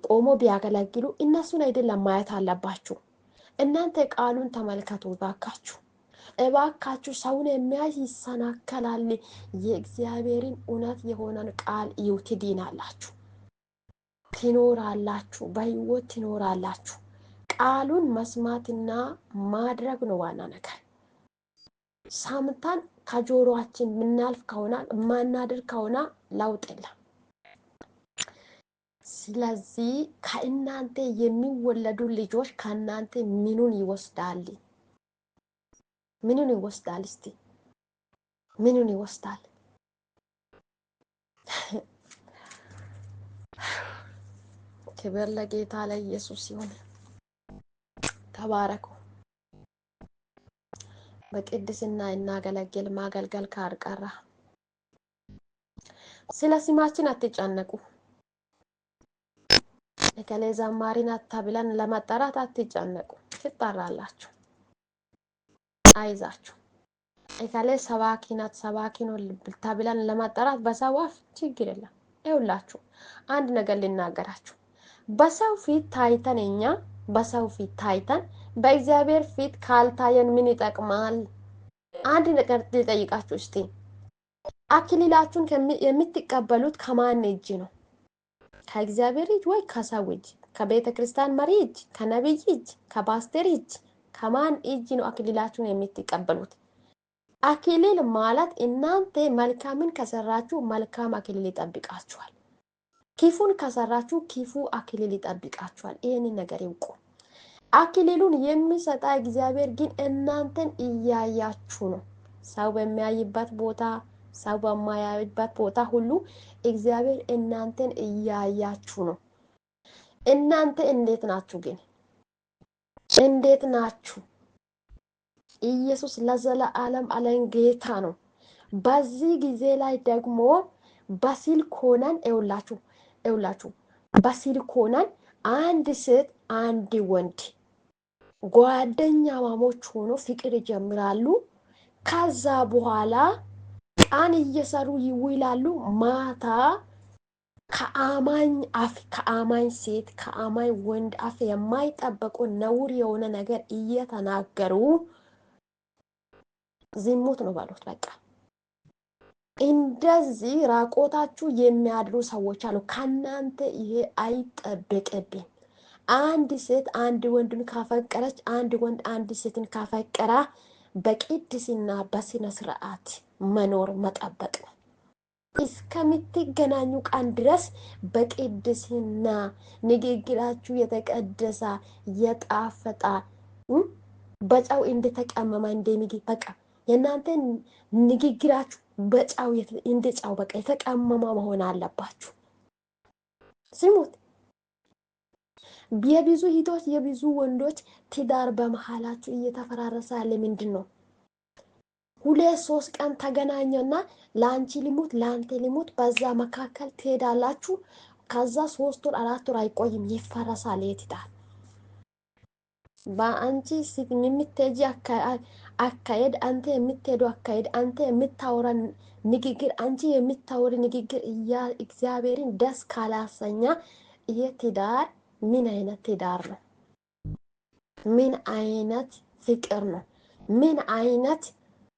ቆሞ ቢያገለግሉ እነሱን አይደለም ማየት አለባችሁ። እናንተ ቃሉን ተመልከቱ እባካችሁ፣ እባካችሁ። ሰውን የሚያይ ይሰናከላል። የእግዚአብሔርን እውነት የሆነን ቃል እዩ፣ ትድናላችሁ፣ ትኖራላችሁ፣ በህይወት ትኖራላችሁ። ቃሉን መስማትና ማድረግ ነው ዋና ነገር። ሰምተን ከጆሮአችን የምናልፍ ከሆነ ማናደርግ ከሆነ ለውጥ የለም። ስለዚህ ከእናንተ የሚወለዱ ልጆች ከእናንተ ምኑን ይወስዳል? ምኑን ይወስዳል? እስቲ ምኑን ይወስዳል? ክብር ለጌታ ለኢየሱስ ይሁን። ተባረኩ። በቅድስና እናገለግል። ማገልገል ካልቀረ ስለ ስማችን አትጨነቁ። እከሌ ዘማሪ ናት ተብለን ለመጠራት አትጨነቁ። ትጠራላችሁ፣ አይዛችሁ። እከሌ ሰባኪ ናት ሰባኪ ነው ተብለን ለመጠራት በሰው አፍ ችግር የለም። ይኸውላችሁ አንድ ነገር ልናገራችሁ። በሰው ፊት ታይተን እኛ በሰው ፊት ታይተን በእግዚአብሔር ፊት ካልታየን ምን ይጠቅማል? አንድ ነገር ልጠይቃችሁ እስቲ። አክሊላችሁን የምትቀበሉት ከማን እጅ ነው? ከእግዚአብሔር እጅ ወይ ከሰው እጅ? ከቤተ ክርስቲያን መሪ እጅ? ከነቢይ እጅ? ከፓስተር እጅ? ከማን እጅ ነው አክሊላችሁን የምትቀበሉት? አክሊል ማለት እናንተ መልካምን ከሰራችሁ መልካም አክሊል ይጠብቃችኋል። ክፉን ከሰራችሁ ክፉ አክሊል ይጠብቃችኋል። ይህንን ነገር ይውቁ። አክሊሉን የሚሰጣ እግዚአብሔር ግን እናንተን እያያችሁ ነው። ሰው በሚያይበት ቦታ፣ ሰው በማያይበት ቦታ ሁሉ እግዚአብሔር እናንተን እያያችሁ ነው። እናንተ እንዴት ናችሁ ግን? እንዴት ናችሁ? ኢየሱስ ለዘለዓለም ዓለም ጌታ ነው። በዚህ ጊዜ ላይ ደግሞ በስልክ ሆነን ይውላችሁ በስልክ ሆነን አንድ ሴት አንድ ወንድ ጓደኛ ማሞች ሆኖ ፍቅር ይጀምራሉ። ከዛ በኋላ ቀን እየሰሩ ይውላሉ። ማታ ከአማኝ አፍ ከአማኝ ሴት ከአማኝ ወንድ አፍ የማይጠበቁ ነውር የሆነ ነገር እየተናገሩ ዝሙት ነው ባሉት። በቃ እንደዚህ ራቆታችሁ የሚያድሩ ሰዎች አሉ። ከናንተ ይሄ አይጠበቅብኝ። አንድ ሴት አንድ ወንድን ካፈቀረች፣ አንድ ወንድ አንድ ሴትን ካፈቀራ በቅድስና በስነ ስርዓት መኖር መጠበቅ ነው። እስከምትገናኙ ቀን ድረስ በቅድስና ንግግራችሁ የተቀደሰ የጣፈጣ በጫው እንደተቀመመ እንደሚግል በቃ የእናንተ ንግግራችሁ በጫው እንደ ጫው በቃ የተቀመመ መሆን አለባችሁ። ስሙት። የብዙ ሂቶች የብዙ ወንዶች ትዳር በመሃላችሁ እየተፈራረሰ ያለ ምንድን ነው? 2-3 ቀን ተገናኘና ለአንቺ ልሙት ለአንተ ልሙት በዛ መካከል ትሄዳላችሁ። ከዛ 3 ወር 4 ወር አይቆይም ይፈረሳል የትዳር። በአንቺ የምትሄጂ አካሄድ፣ አንተ የምትሄዱ አካሄድ፣ አንተ የምታወራ ንግግር፣ አንቺ የምታወሪ ንግግር እግዚአብሔርን ደስ ካላሰኛ ይሄ ትዳር ምን አይነት ትዳር ነው? ምን አይነት ፍቅር ነው? ምን አይነት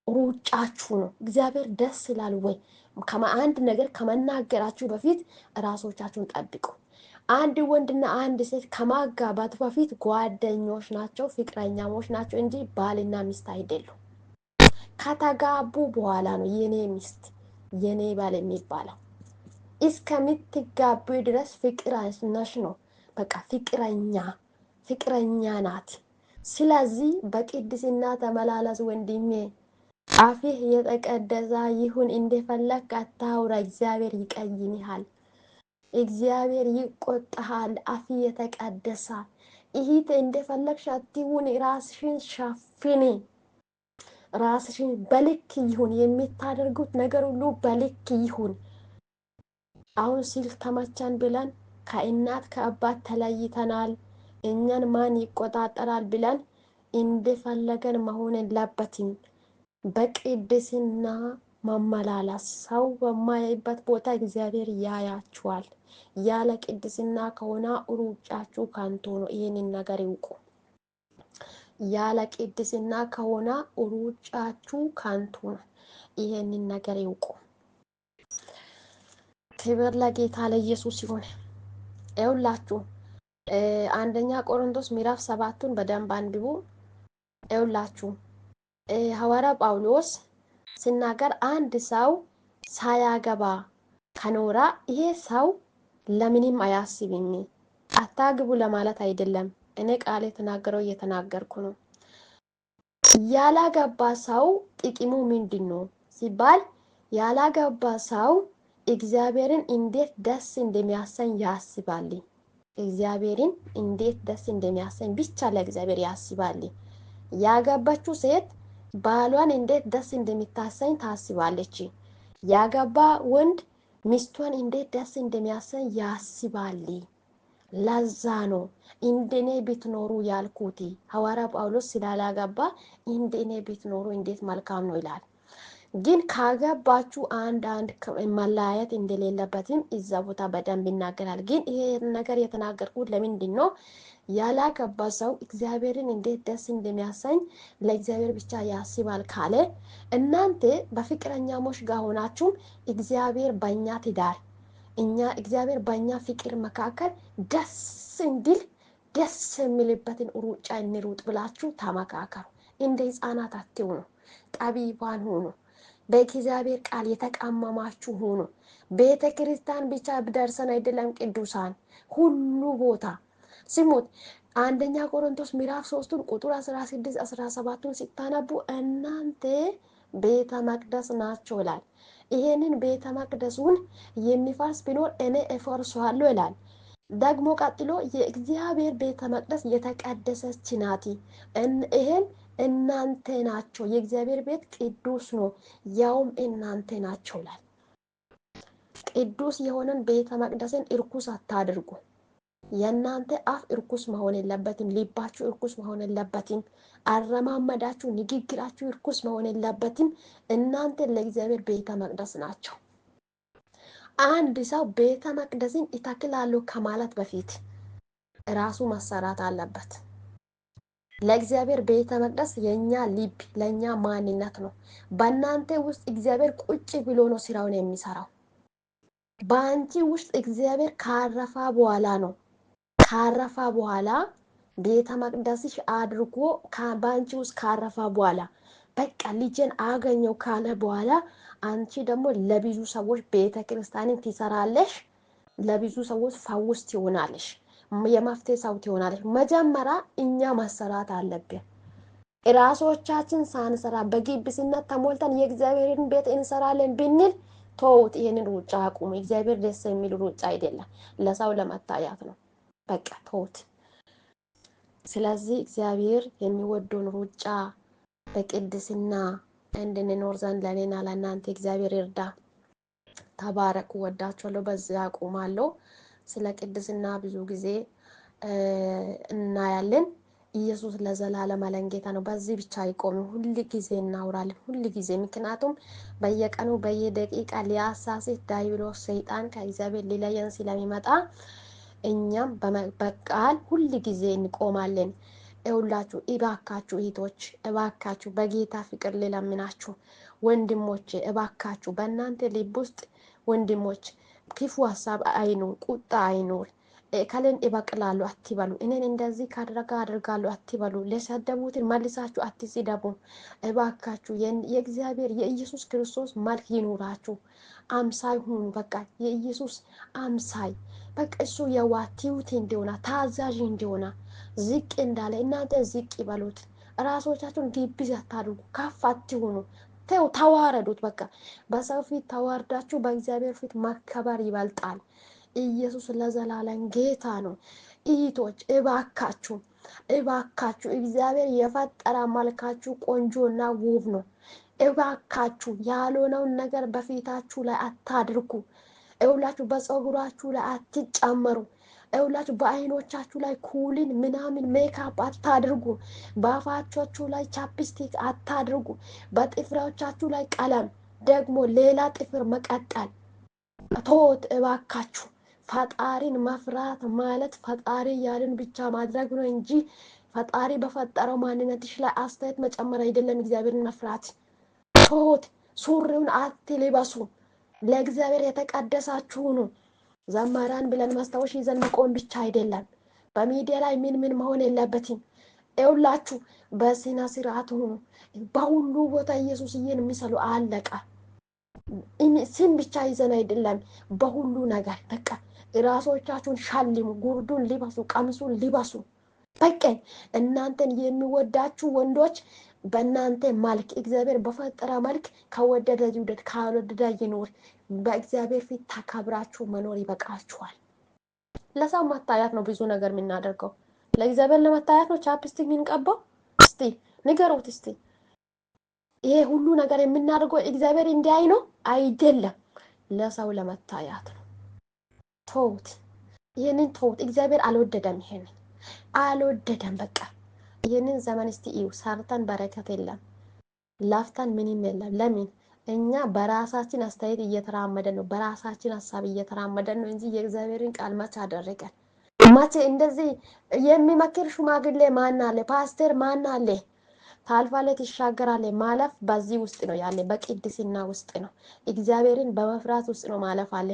ሩጫችሁ ነው? እግዚአብሔር ደስ ይላል ወይ? አንድ ነገር ከመናገራችሁ በፊት ራሶቻችሁን ጠብቁ። አንድ ወንድና አንድ ሴት ከማጋባት በፊት ጓደኞች ናቸው፣ ፍቅረኛሞች ናቸው እንጂ ባልና ሚስት አይደሉም። ከተጋቡ በኋላ ነው የኔ ሚስት የኔ ባል የሚባለው። እስከምትጋቡ ድረስ ፍቅረኛሽ ነው። በቃ ፍቅረኛ ናት። ስለዚህ በቅድስና ተመላለስ ወንድሜ። አፍህ የተቀደሰ ይሁን፣ እንደፈለግ አታውራ። እግዚአብሔር ይቀይምሃል፣ እግዚአብሔር ይቆጣሃል። አፍህ የተቀደሰ እህት እንደፈለግሽ አትሁን። ራስሽን ሸፍኒ። ራስሽን በልክ ይሁን። የምታደርጉት ነገር ሁሉ በልክ ይሁን። አሁን ስልክ ተመቸን ብለን ከእናት ከአባት ተለይተናል፣ እኛን ማን ይቆጣጠራል ብለን እንደፈለገን መሆን የለበትም። በቅድስና መመላለስ። ሰው በማያይበት ቦታ እግዚአብሔር ያያችኋል። ያለ ቅድስና ከሆነ ሩጫችሁ ከንቱ ነው። ይህንን ነገር ይውቁ። ያለ ቅድስና ከሆነ ሩጫችሁ ከንቱ ነው። ይህንን ነገር ይውቁ። ክብር ለጌታ ለኢየሱስ ይሁን። ይውላችሁ አንደኛ ቆሮንቶስ ምዕራፍ 7ን በደንብ አንብቡ። ይውላችሁ ሐዋርያ ጳውሎስ ሲናገር አንድ ሰው ሳያገባ ከኖራ ይሄ ሰው ለምንም አያስብም። አታግቡ ለማለት አይደለም። እኔ ቃል የተናገረው እየተናገርኩ ነው። ያላገባ ሰው ጥቅሙ ምንድን ነው ሲባል ያላገባ ሰው እግዚአብሔርን እንዴት ደስ እንደሚያሰኝ ያስባል። እግዚአብሔርን እንዴት ደስ እንደሚያሰኝ ብቻ ለእግዚአብሔር ያስባል። ያገባችው ሴት ባሏን እንዴት ደስ እንደሚታሰኝ ታስባለች። ያገባ ወንድ ሚስቷን እንዴት ደስ እንደሚያሰኝ ያስባል። ለዛ ነው እንደኔ ብትኖሩ ያልኩት። ሐዋርያ ጳውሎስ ስላላገባ እንደኔ ብትኖሩ እንዴት መልካም ነው ይላል። ግን ካገባችሁ አንድ መለያየት እንደሌለበትም እዛ ቦታ በደንብ ይናገራል። ግን ይሄ ነገር የተናገርኩት ለምንድን ነው? ያላገባ ሰው እግዚአብሔርን እንዴት ደስ እንደሚያሰኝ ለእግዚአብሔር ብቻ ያስባል ካለ እናንተ በፍቅረኛሞች ጋር ሆናችሁም እግዚአብሔር በእኛ ትዳር እግዚአብሔር በእኛ ፍቅር መካከል ደስ እንዲል ደስ የሚልበትን ሩጫ እንሩጥ ብላችሁ ተመካከሩ። እንደ ሕፃናት አትሁኑ፣ ጠቢባን ሁኑ። በእግዚአብሔር ቃል የተቀመማችሁ ሁኑ። ቤተ ክርስቲያን ብቻ ደርሰን አይደለም ቅዱሳን፣ ሁሉ ቦታ ስሙት። አንደኛ ቆሮንቶስ ምዕራፍ 3 ቁጥር 16-17 ሲታነቡ እናንተ ቤተ መቅደስ ናቸው ይላል። ይሄንን ቤተ መቅደሱን የሚፈርስ ቢኖር እኔ እፈርሰዋለሁ ይላል። ደግሞ ቀጥሎ የእግዚአብሔር ቤተ መቅደስ የተቀደሰች ናት፣ ይሄን እናንተ ናቸው። የእግዚአብሔር ቤት ቅዱስ ነው፣ ያውም እናንተ ናቸው ይላል። ቅዱስ የሆነን ቤተ መቅደስን እርኩስ አታድርጉ። የእናንተ አፍ እርኩስ መሆን የለበትም። ልባችሁ እርኩስ መሆን የለበትም። አረማመዳችሁ፣ ንግግራችሁ እርኩስ መሆን የለበትም። እናንተ ለእግዚአብሔር ቤተ መቅደስ ናቸው። አንድ ሰው ቤተ መቅደስን ይተክላለሁ ከማለት በፊት ራሱ መሰራት አለበት። ለእግዚአብሔር ቤተ መቅደስ የኛ ልብ ለኛ ማንነት ነው። በእናንተ ውስጥ እግዚአብሔር ቁጭ ብሎ ነው ስራውን የሚሰራው። በአንቺ ውስጥ እግዚአብሔር ካረፋ በኋላ ነው። ካረፋ በኋላ ቤተ መቅደስሽ አድርጎ በአንቺ ውስጥ ካረፋ በኋላ በቃ ልጄን አገኘው ካለ በኋላ አንቺ ደግሞ ለብዙ ሰዎች ቤተ ክርስቲያንን ትሰራለሽ። ለብዙ ሰዎች ፈውስ ትሆናለሽ። የመፍትሄ ሰው ትሆናለሽ። መጀመሪያ እኛ መሰራት አለብን። ራሶቻችን ሳንሰራ በግብዝነት ተሞልተን የእግዚአብሔርን ቤት እንሰራለን ብንል ተውት። ይሄንን ሩጫ አቁሙ። እግዚአብሔር ደስ የሚል ሩጫ አይደለም፣ ለሰው ለመታየት ነው። በቃ ተውት። ስለዚህ እግዚአብሔር የሚወደውን ሩጫ በቅድስና እንድንኖር ዘንድ ለኔና ለእናንተ እግዚአብሔር ይርዳ። ተባረኩ። ወዳችኋለሁ። በዚህ አቁማለሁ። ስለ ቅድስና ብዙ ጊዜ እናያለን። ኢየሱስ ለዘላለም አለንጌታ ነው። በዚህ ብቻ አይቆምም። ሁል ጊዜ እናውራለን፣ ሁል ጊዜ። ምክንያቱም በየቀኑ በየደቂቃ ሊያሳስት ዲያብሎስ ሰይጣን ከእግዚአብሔር ሊለየን ስለሚመጣ እኛም በቃል ሁል ጊዜ እንቆማለን። ሁላችሁ እባካችሁ እህቶች፣ እባካችሁ በጌታ ፍቅር ልለምናችሁ፣ ወንድሞች እባካችሁ በእናንተ ልብ ውስጥ ወንድሞች ክፉ ሀሳብ አይኑር፣ ቁጣ አይኑር። ከለን ይበቅላሉ አትበሉ። እኔን እንደዚህ ካደረጋ አድርጋለሁ አትበሉ። ለሰደቡትን መልሳችሁ አትስደቡ። እባካችሁ የእግዚአብሔር የኢየሱስ ክርስቶስ መልክ ይኑራችሁ። አምሳይ ሁኑ። በቃ የኢየሱስ አምሳይ በቃ እሱ የዋቲውት እንዲሆና ታዛዥ እንዲሆና ዝቅ እንዳለ እናንተ ዝቅ ይበሉት። ራሶቻችሁን ግብዝ አታድርጉ። ከፍ አትሁኑ። ተዋረዱት። በቃ በሰው ፊት ተዋርዳችሁ በእግዚአብሔር ፊት መከበር ይበልጣል። ኢየሱስ ለዘላለም ጌታ ነው። እህቶች እባካችሁ እባካችሁ እግዚአብሔር የፈጠረ መልካችሁ ቆንጆና ውብ ነው። እባካችሁ ያልሆነውን ነገር በፊታችሁ ላይ አታድርጉ። እውላችሁ በፀጉራችሁ ላይ አትጨመሩ። እውላችሁ በአይኖቻችሁ ላይ ኩልን ምናምን ሜካፕ አታድርጉ። በአፋቻችሁ ላይ ቻፕስቲክ አታድርጉ። በጥፍሮቻችሁ ላይ ቀለም ደግሞ ሌላ ጥፍር መቀጠል ቶት እባካችሁ። ፈጣሪን መፍራት ማለት ፈጣሪ ያልን ብቻ ማድረግ ነው እንጂ ፈጣሪ በፈጠረው ማንነትሽ ላይ አስተያየት መጨመር አይደለም። እግዚአብሔርን መፍራት ቶት። ሱሪውን አትልበሱ። ለእግዚአብሔር የተቀደሳችሁ ነው። ዘማራን ብለን ማስታወሽ ይዘን መቆም ብቻ አይደለም። በሚዲያ ላይ ምን መሆን የለበትም። ይውላችሁ በስነ ስርዓት ሁኑ። በሁሉ ቦታ ኢየሱስዬን የሚሰሉ አለቀ። ስም ብቻ ይዘን አይደለም፣ በሁሉ ነገር በቃ ራሶቻችሁን ሻልሙ፣ ጉርዱን ሊበሱ፣ ቀምሱን ሊበሱ። በቃ እናንተን የሚወዳችሁ ወንዶች በእናንተ መልክ እግዚአብሔር በፈጠረ መልክ ከወደደ ይውደድ፣ ካልወደደ ይኖር። በእግዚአብሔር ፊት ተከብራችሁ መኖር ይበቃችኋል። ለሰው መታየት ነው ብዙ ነገር የምናደርገው። ለእግዚአብሔር ለመታየት ነው ቻፕስቲክ የምንቀባው? እስቲ ንገሩት እስቲ። ይሄ ሁሉ ነገር የምናደርገው እግዚአብሔር እንዲያይ ነው አይደለም፣ ለሰው ለመታየት ነው። ተውት፣ ይሄንን ተውት። እግዚአብሔር አልወደደም፣ ይሄንን አልወደደም። በቃ ይሄንን ዘመን እስቲ እዩ። ሰርተን በረከት የለም፣ ላፍተን ምንም የለም። ለምን? እኛ በራሳችን አስተያየት እየተራመደን ነው፣ በራሳችን ሀሳብ እየተራመደን ነው እንጂ የእግዚአብሔርን ቃል መቼ አደረገን? መቼ እንደዚህ የሚመክር ሽማግሌ ማን አለ? ፓስተር ማን አለ? ታልፋለህ፣ ትሻገራለህ። ማለፍ በዚህ ውስጥ ነው ያለ፣ በቅድስና ውስጥ ነው። እግዚአብሔርን በመፍራት ውስጥ ነው ማለፍ አለ።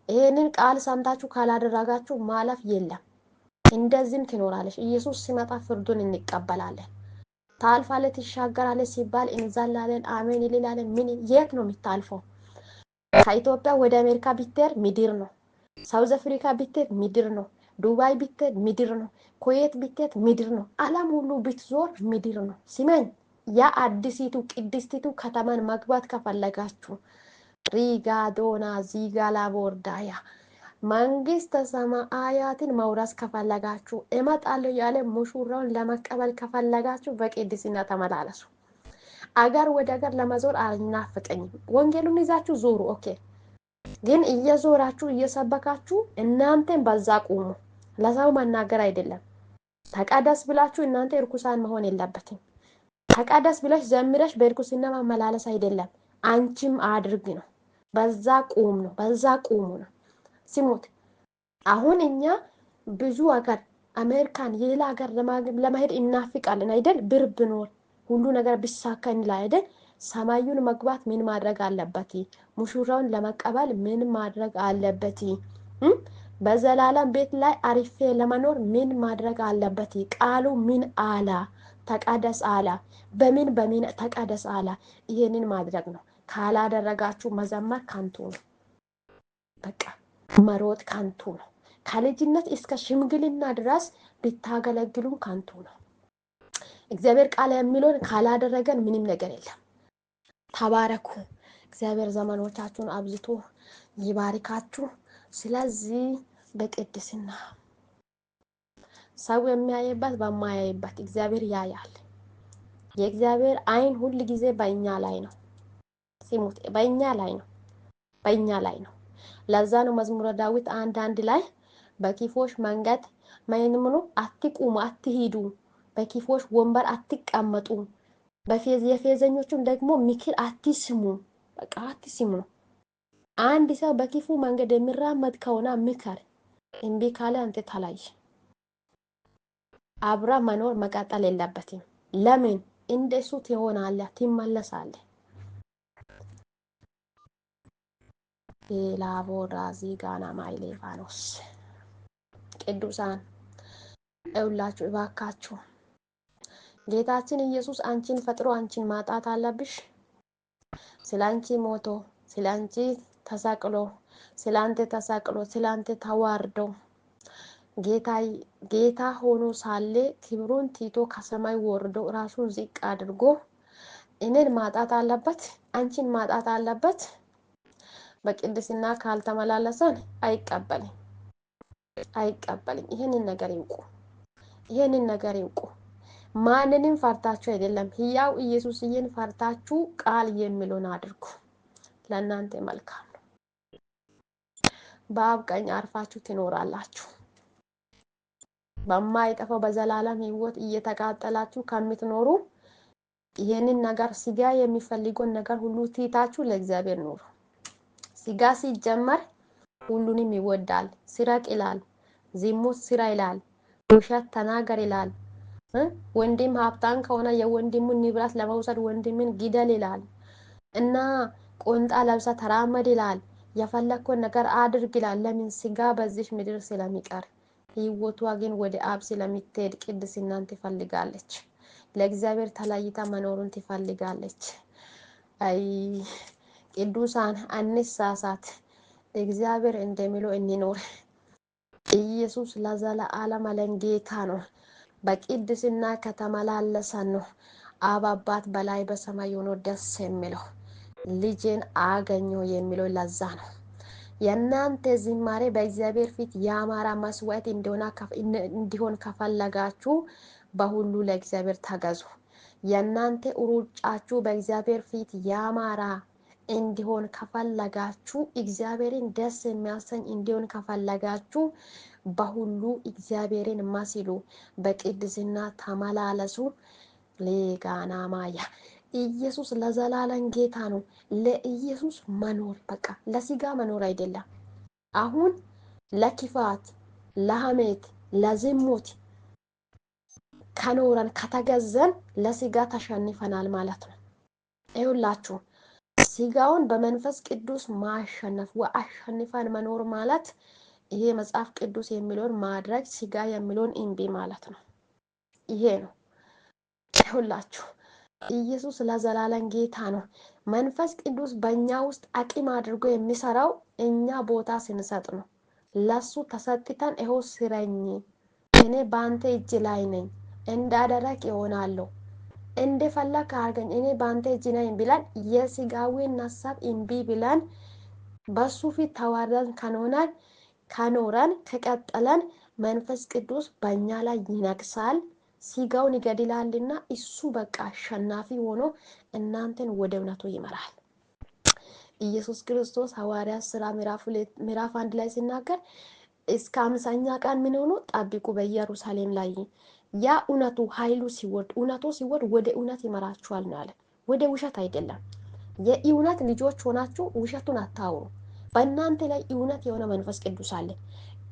ይሄንን ቃል ሰምታችሁ ካላደረጋችሁ ማለፍ የለም። እንደዚህም ትኖራለች። ኢየሱስ ሲመጣ ፍርዱን እንቀበላለን። ታልፋለህ፣ ትሻገራለህ ሲባል እንዘላለን፣ አሜን እንላለን። ምን የት ነው የሚታልፈው? ከኢትዮጵያ ወደ አሜሪካ ቢትሄድ ምድር ነው። ሳውዝ አፍሪካ ቢትሄድ ምድር ነው። ዱባይ ቢትሄድ ምድር ነው። ኩዌት ቢትሄድ ምድር ነው። ዓለም ሁሉ ብትዞር ምድር ነው። ሲመኝ ያ አዲሲቱ ቅድስቲቱ ከተማን መግባት ከፈለጋችሁ ሪጋዶና ዚጋላ ቦርዳያ መንግስተ ሰማያትን መውረስ ከፈለጋችሁ እመጣለሁ ያለ ሙሽራውን ለመቀበል ከፈለጋችሁ በቅድስና ተመላለሱ። አገር ወደ አገር ለመዞር አልናፍቀኝም። ወንጌሉን ይዛችሁ ዞሩ። ኦኬ፣ ግን እየዞራችሁ እየሰበካችሁ እናንተን በዛ ቁሙ። ለሰው መናገር አይደለም። ተቀደስ ብላችሁ እናንተ እርኩሳን መሆን የለበትም። ተቀደስ ብለሽ ዘምረሽ በእርኩስና መመላለስ አይደለም። አንቺም አድርግ ነው። በዛ ቁም ነው። በዛ ቁሙ ነው። ሲሞት አሁን እኛ ብዙ ሀገር አሜሪካን የሌላ ሀገር ለማሄድ እናፍቃለን አይደል? ብር ብኖር ሁሉ ነገር ቢሳካ እንላ አይደል? ሰማዩን መግባት ምን ማድረግ አለበት? ሙሽራውን ለመቀበል ምን ማድረግ አለበት? በዘላለም ቤት ላይ አሪፌ ለመኖር ምን ማድረግ አለበት? ቃሉ ምን አላ? ተቀደስ አላ። በምን ተቀደስ አላ? ይሄንን ማድረግ ነው። ካላደረጋችሁ መዘመር ከንቱ ነው። በቃ መሮጥ ከንቱ ነው። ከልጅነት እስከ ሽምግልና ድረስ ብታገለግሉን ከንቱ ነው። እግዚአብሔር ቃል የሚለውን ካላደረገን ምንም ነገር የለም። ተባረኩ። እግዚአብሔር ዘመኖቻችሁን አብዝቶ ይባርካችሁ። ስለዚህ በቅድስና ሰው የሚያይበት በማያይበት እግዚአብሔር ያያል። የእግዚአብሔር ዓይን ሁል ጊዜ በእኛ ላይ ነው። ሲሙት በእኛ ላይ ነው፣ በእኛ ላይ ነው። ለዛ ነው መዝሙረ ዳዊት አንድ ላይ በክፎች መንገድ ምኑ አትቁሙ፣ አትሂዱ፣ በክፎች ወንበር አትቀመጡ፣ የፌዘኞቹን ደግሞ ምክር አትስሙ። በቃ አትስሙ ነው። አንድ ሰው በክፉ መንገድ የሚራመድ ከሆነ ምከር፣ እምቢ ካለ አንተ ተለይ። አብራ መኖር መቀጠል የለበትም። ለምን? እንደሱ ትሆናለህ፣ ትመለሳለህ። ላቦራ ዚጋና ማይሌፋኖስ ቅዱሳን እውላችሁ እባካችሁ ጌታችን ኢየሱስ አንቺን ፈጥሮ አንቺን ማጣት አለብሽ? ስላንቺ ሞቶ ስላንቺ ተሰቅሎ ስላንተ ተሰቅሎ ስላንተ ተዋርዶ ጌታ ሆኖ ሳለ ክብሩን ትቶ ከሰማይ ወርዶ ራሱን ዝቅ አድርጎ እኔን ማጣት አለበት? አንቺን ማጣት አለበት? በቅድስና ካልተመላለሰን አይቀበልም፣ አይቀበልም። ይሄንን ነገር ይንቁ፣ ይሄንን ነገር ይንቁ። ማንንም ፈርታችሁ አይደለም፣ ሕያው ኢየሱስን ፈርታችሁ ቃል የሚሉን አድርጉ። ለእናንተ መልካም ነው። በአብ ቀኝ አርፋችሁ ትኖራላችሁ። በማይጠፋው በዘላለም ሕይወት እየተቃጠላችሁ ከምትኖሩ ይሄንን ነገር ስጋ የሚፈልገውን ነገር ሁሉ ትታችሁ ለእግዚአብሔር ኑሩ። ስጋ ሲጀመር ሁሉንም ይወዳል። ስረቅ ይላል፣ ዝሙት ስራ ይላል፣ ውሸት ተናገር ይላል። ወንድም ሀብታም ከሆነ የወንድሙን ንብረት ለመውሰድ ወንድምን ግደል ይላል እና ቁንጣ ለብሳ ተራመድ ይላል። የፈለግከውን ነገር አድርግ ይላል። ለምን? ስጋ በዚህ ምድር ስለሚቀር ህይወቷ ግን ወደ አብ ስለምትሄድ ቅድስናን ትፈልጋለች። ለእግዚአብሔር ተለይታ መኖሩን ትፈልጋለች። አይ ቅዱሳን አንሳሳት። እግዚአብሔር እንደሚለው እንኖር። ኢየሱስ ለዘለዓለም ጌታ ነው። በቅድስና ከተመላለሰን ነው አብ አባት በላይ በሰማይ ሆኖ ደስ የሚለው ልጅን አገኘው የሚለው ለዛ ነው። የእናንተ ዝማሬ በእግዚአብሔር ፊት ያማረ መስዋዕት እንዲሆን ከፈለጋችሁ በሁሉ ለእግዚአብሔር ተገዙ። የእናንተ ሩጫችሁ በእግዚአብሔር ፊት ያማረ እንዲሆን ከፈለጋችሁ እግዚአብሔርን ደስ የሚያሰኝ እንዲሆን ከፈለጋችሁ በሁሉ እግዚአብሔርን መስሉ፣ በቅድስና ተመላለሱ። ሌጋና ማያ ኢየሱስ ለዘላለም ጌታ ነው። ለኢየሱስ መኖር በቃ ለስጋ መኖር አይደለም። አሁን ለክፋት፣ ለሐሜት፣ ለዝሙት ከኖረን ከተገዘን ለስጋ ተሸንፈናል ማለት ነው። ይሁላችሁ ስጋውን በመንፈስ ቅዱስ ማሸነፍ ወአሸንፈን መኖር ማለት ይሄ መጽሐፍ ቅዱስ የሚለውን ማድረግ ስጋ የሚለውን እምቢ ማለት ነው። ይሄ ነው። ይሁላችሁ ኢየሱስ ለዘላለም ጌታ ነው። መንፈስ ቅዱስ በእኛ ውስጥ አቅም አድርጎ የሚሰራው እኛ ቦታ ስንሰጥ ነው። ለሱ ተሰጥተን ይኸው ስረኝ፣ እኔ በአንተ እጅ ላይ ነኝ፣ እንዳደረግ ይሆናለሁ፣ እንደፈለክ አድርገኝ፣ እኔ በአንተ እጅ ነኝ ብለን የስጋዊን ሀሳብ እምቢ ብለን በሱ ፊት ተዋርደን ከኖረን ከቀጠለን መንፈስ ቅዱስ በእኛ ላይ ይነግሳል። ስጋውን ይገድላልና እሱ በቃ አሸናፊ ሆኖ እናንተን ወደ እውነቱ ይመራል። ኢየሱስ ክርስቶስ ሐዋርያት ሥራ ምዕራፍ 1 ላይ ሲናገር እስከ 50ኛ ቀን ምን ሆኖ ጠብቁ በኢየሩሳሌም ላይ ያ እውነቱ ኃይሉ ሲወርድ ወደ እውነት ይመራችኋል ነው ያለ። ወደ ውሸት አይደለም። የእውነት ልጆች ሆናችሁ ውሸቱን አታውሩ። በእናንተ ላይ እውነት የሆነ መንፈስ ቅዱስ አለ።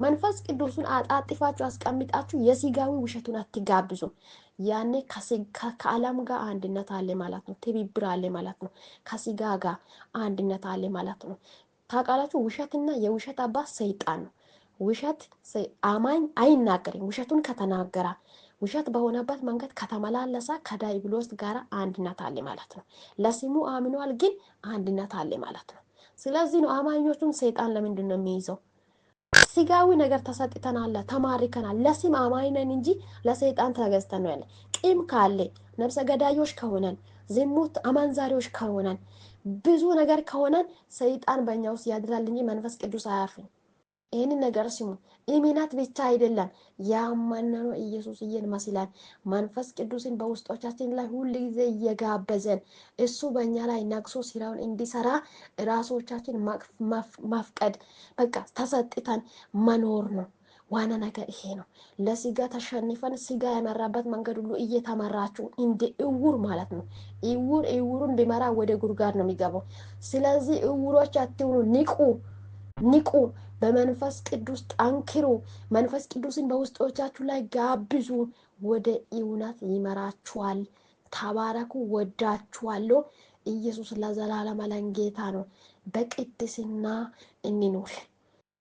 መንፈስ ቅዱስን አጣጥፋችሁ አስቀምጣችሁ የስጋዊ ውሸቱን አትጋብዙ። ያኔ ከዓለም ጋር አንድነት አለ ማለት ነው። ትብብር አለ ማለት ነው። ከስጋ ጋር አንድነት አለ ማለት ነው። ታውቃላችሁ፣ ውሸትና የውሸት አባት ሰይጣን ነው። ውሸት አማኝ አይናገርም። ውሸቱን ከተናገረ ውሸት በሆነበት መንገድ ከተመላለሰ ከዳይብሎስ ጋር አንድነት አለ ማለት ነው። ለስሙ አምኗል፣ ግን አንድነት አለ ማለት ነው። ስለዚህ ነው አማኞቹን ሰይጣን ለምንድን ነው የሚይዘው? ስጋዊ ነገር ተሰጥተናል፣ ተማርከናል። ለስም አማኝ ነን እንጂ ለሰይጣን ተገዝተን ነው ያለ። ቂም ካለ ነፍሰ ገዳዮች ከሆነን ዝሙት አመንዛሪዎች ከሆነን ብዙ ነገር ከሆነን ሰይጣን በእኛ ውስጥ ያድራል እንጂ መንፈስ ቅዱስ አያርፍም። ይህንን ነገር ስሙ። እምነት ብቻ አይደለም፣ ያመነው ኢየሱስን ይመስላል። መንፈስ ቅዱስን በውስጦቻችን ላይ ሁል ጊዜ እየጋበዘን እሱ በእኛ ላይ ነግሶ ስራውን እንዲሰራ ራሶቻችን መፍቀድ፣ በቃ ተሰጥተን መኖር ነው። ዋና ነገር ይሄ ነው። ለስጋ ተሸንፈን ስጋ የመራበት መንገድ ሁሉ እየተመራችሁ እንደ እውር ማለት ነው። እውር እውሩን ቢመራ ወደ ጉድጓድ ነው የሚገባው። ስለዚህ እውሮች አትሁኑ፣ ንቁ፣ ንቁ። በመንፈስ ቅዱስ ጠንክሩ። መንፈስ ቅዱስን በውስጦቻችሁ ላይ ጋብዙ። ወደ እውነት ይመራችኋል። ተባረኩ። ወዳችኋለሁ። ኢየሱስ ለዘላለም ጌታ ነው። በቅድስና እንኑር።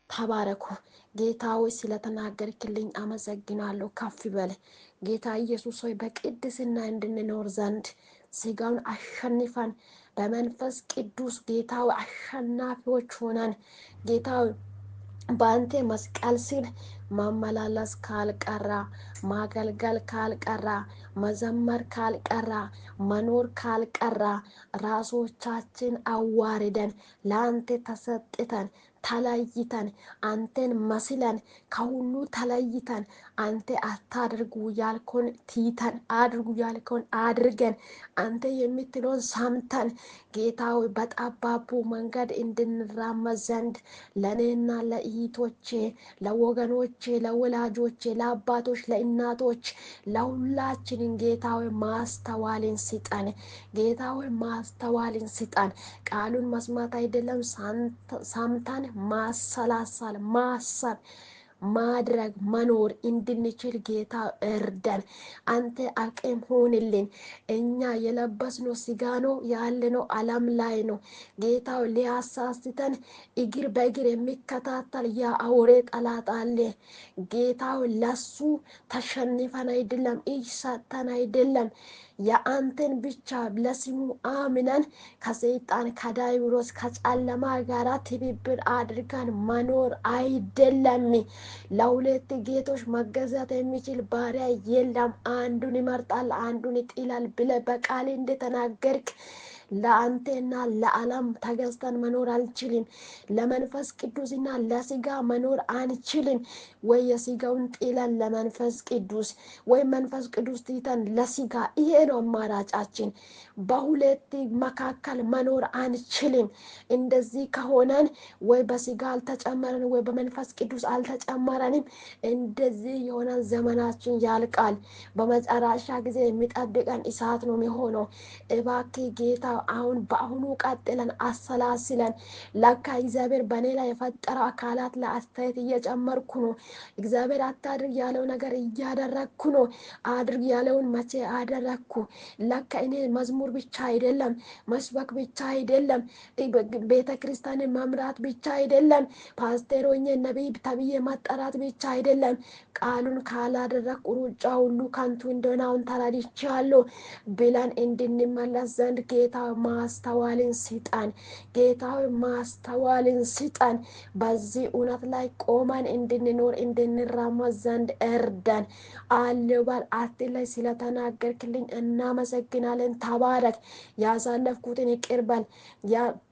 ተባረኩ። ጌታ ሆይ ስለተናገርክልኝ አመሰግናለሁ። ከፍ በል ጌታ ኢየሱስ ሆይ በቅድስና እንድንኖር ዘንድ ስጋውን አሸንፈን በመንፈስ ቅዱስ ጌታ አሸናፊዎች ሆነን ጌታ በአንተ መስቀል ስር ማመላለስ ካልቀራ፣ ማገልገል ካልቀራ፣ መዘመር ካልቀራ፣ መኖር ካልቀራ ራሶቻችን አዋርደን ለአንተ ተሰጥተን ተለይተን አንተን መስለን ከሁሉ ተለይተን አንተ አታድርጉ ያልኮን ትተን አድርጉ ያልኮን አድርገን አንተ የምትለውን ሰምተን ጌታዊ በጠባቡ መንገድ እንድንራመድ ዘንድ ለእኔና ለእህቶቼ፣ ለወገኖቼ፣ ለወላጆቼ፣ ለአባቶች፣ ለእናቶች ለሁላችንን ጌታዊ ማስተዋልን ስጠን። ጌታዊ ማስተዋልን ስጠን። ቃሉን መስማት አይደለም ሰምተን ማሰላሰል፣ ማሰብ፣ ማድረግ፣ መኖር እንድንችል ጌታ እርዳን። አንተ አቅም ሆንልን። እኛ የለበስነው ስጋ ነው ያለነው ዓለም ላይ ነው። ጌታው ሊያሳስተን እግር በእግር የሚከታተል የአውሬ ጠላት አለ። ጌታው ለሱ ተሸንፈን አይደለም፣ እጅ ሰጥተን አይደለም፣ የአንተን ብቻ ለስሙ አምነን ከሰይጣን ከዳይብሮስ ከጨለማ ጋራ ትብብር አድርገን መኖር አይደለም። ለሁለት ጌቶች መገዛት የሚችል ባሪያ የለም። አንዱን ይመርጣል፣ አንዱን ይጥላል ብለ በቃል እንደተናገርክ ለአንቴና ለዓለም ተገዝተን መኖር አልችልም። ለመንፈስ ቅዱስና ለስጋ መኖር አንችልም። ወይ የስጋውን ጥለን ለመንፈስ ቅዱስ ወይ መንፈስ ቅዱስ ትተን ለስጋ። ይሄ ነው አማራጫችን። በሁለት መካከል መኖር አንችልም። እንደዚህ ከሆነን ወይ በስጋ አልተጨመረን ወይ በመንፈስ ቅዱስ አልተጨመረንም። እንደዚህ የሆነ ዘመናችን ያልቃል። በመጨረሻ ጊዜ የሚጠብቀን እሳት ነው የሚሆነው። እባክህ ጌታ አሁን በአሁኑ ቀጥለን አሰላስለን ለካ እግዚአብሔር በእኔ ላይ የፈጠረው አካላት ለአስተያየት እየጨመርኩ ነው። እግዚአብሔር አታድርግ ያለው ነገር እያደረግኩ ነው። አድርግ ያለውን መቼ አደረግኩ? ለካ እኔ መዝሙር ብቻ አይደለም፣ መስበክ ብቻ አይደለም፣ ቤተ ክርስቲያንን መምራት ብቻ አይደለም፣ ፓስተሮኜ ነቢይ ተብዬ መጠራት ብቻ አይደለም። ቃሉን ካላደረግኩ ሩጫ ሁሉ ከንቱ እንደሆነ አሁን ተረድቻለሁ ብለን እንድንመለስ ዘንድ ጌታ ማስተዋልን ስጠን። ጌታዊ ማስተዋልን ስጠን። በዚህ እውነት ላይ ቆመን እንድንኖር እንድንራመድ ዘንድ እርዳን። አልባል አትለይ። ስለተናገርክልኝ እናመሰግናለን። ተባረክ። ያሳለፍኩትን ይቅር በል።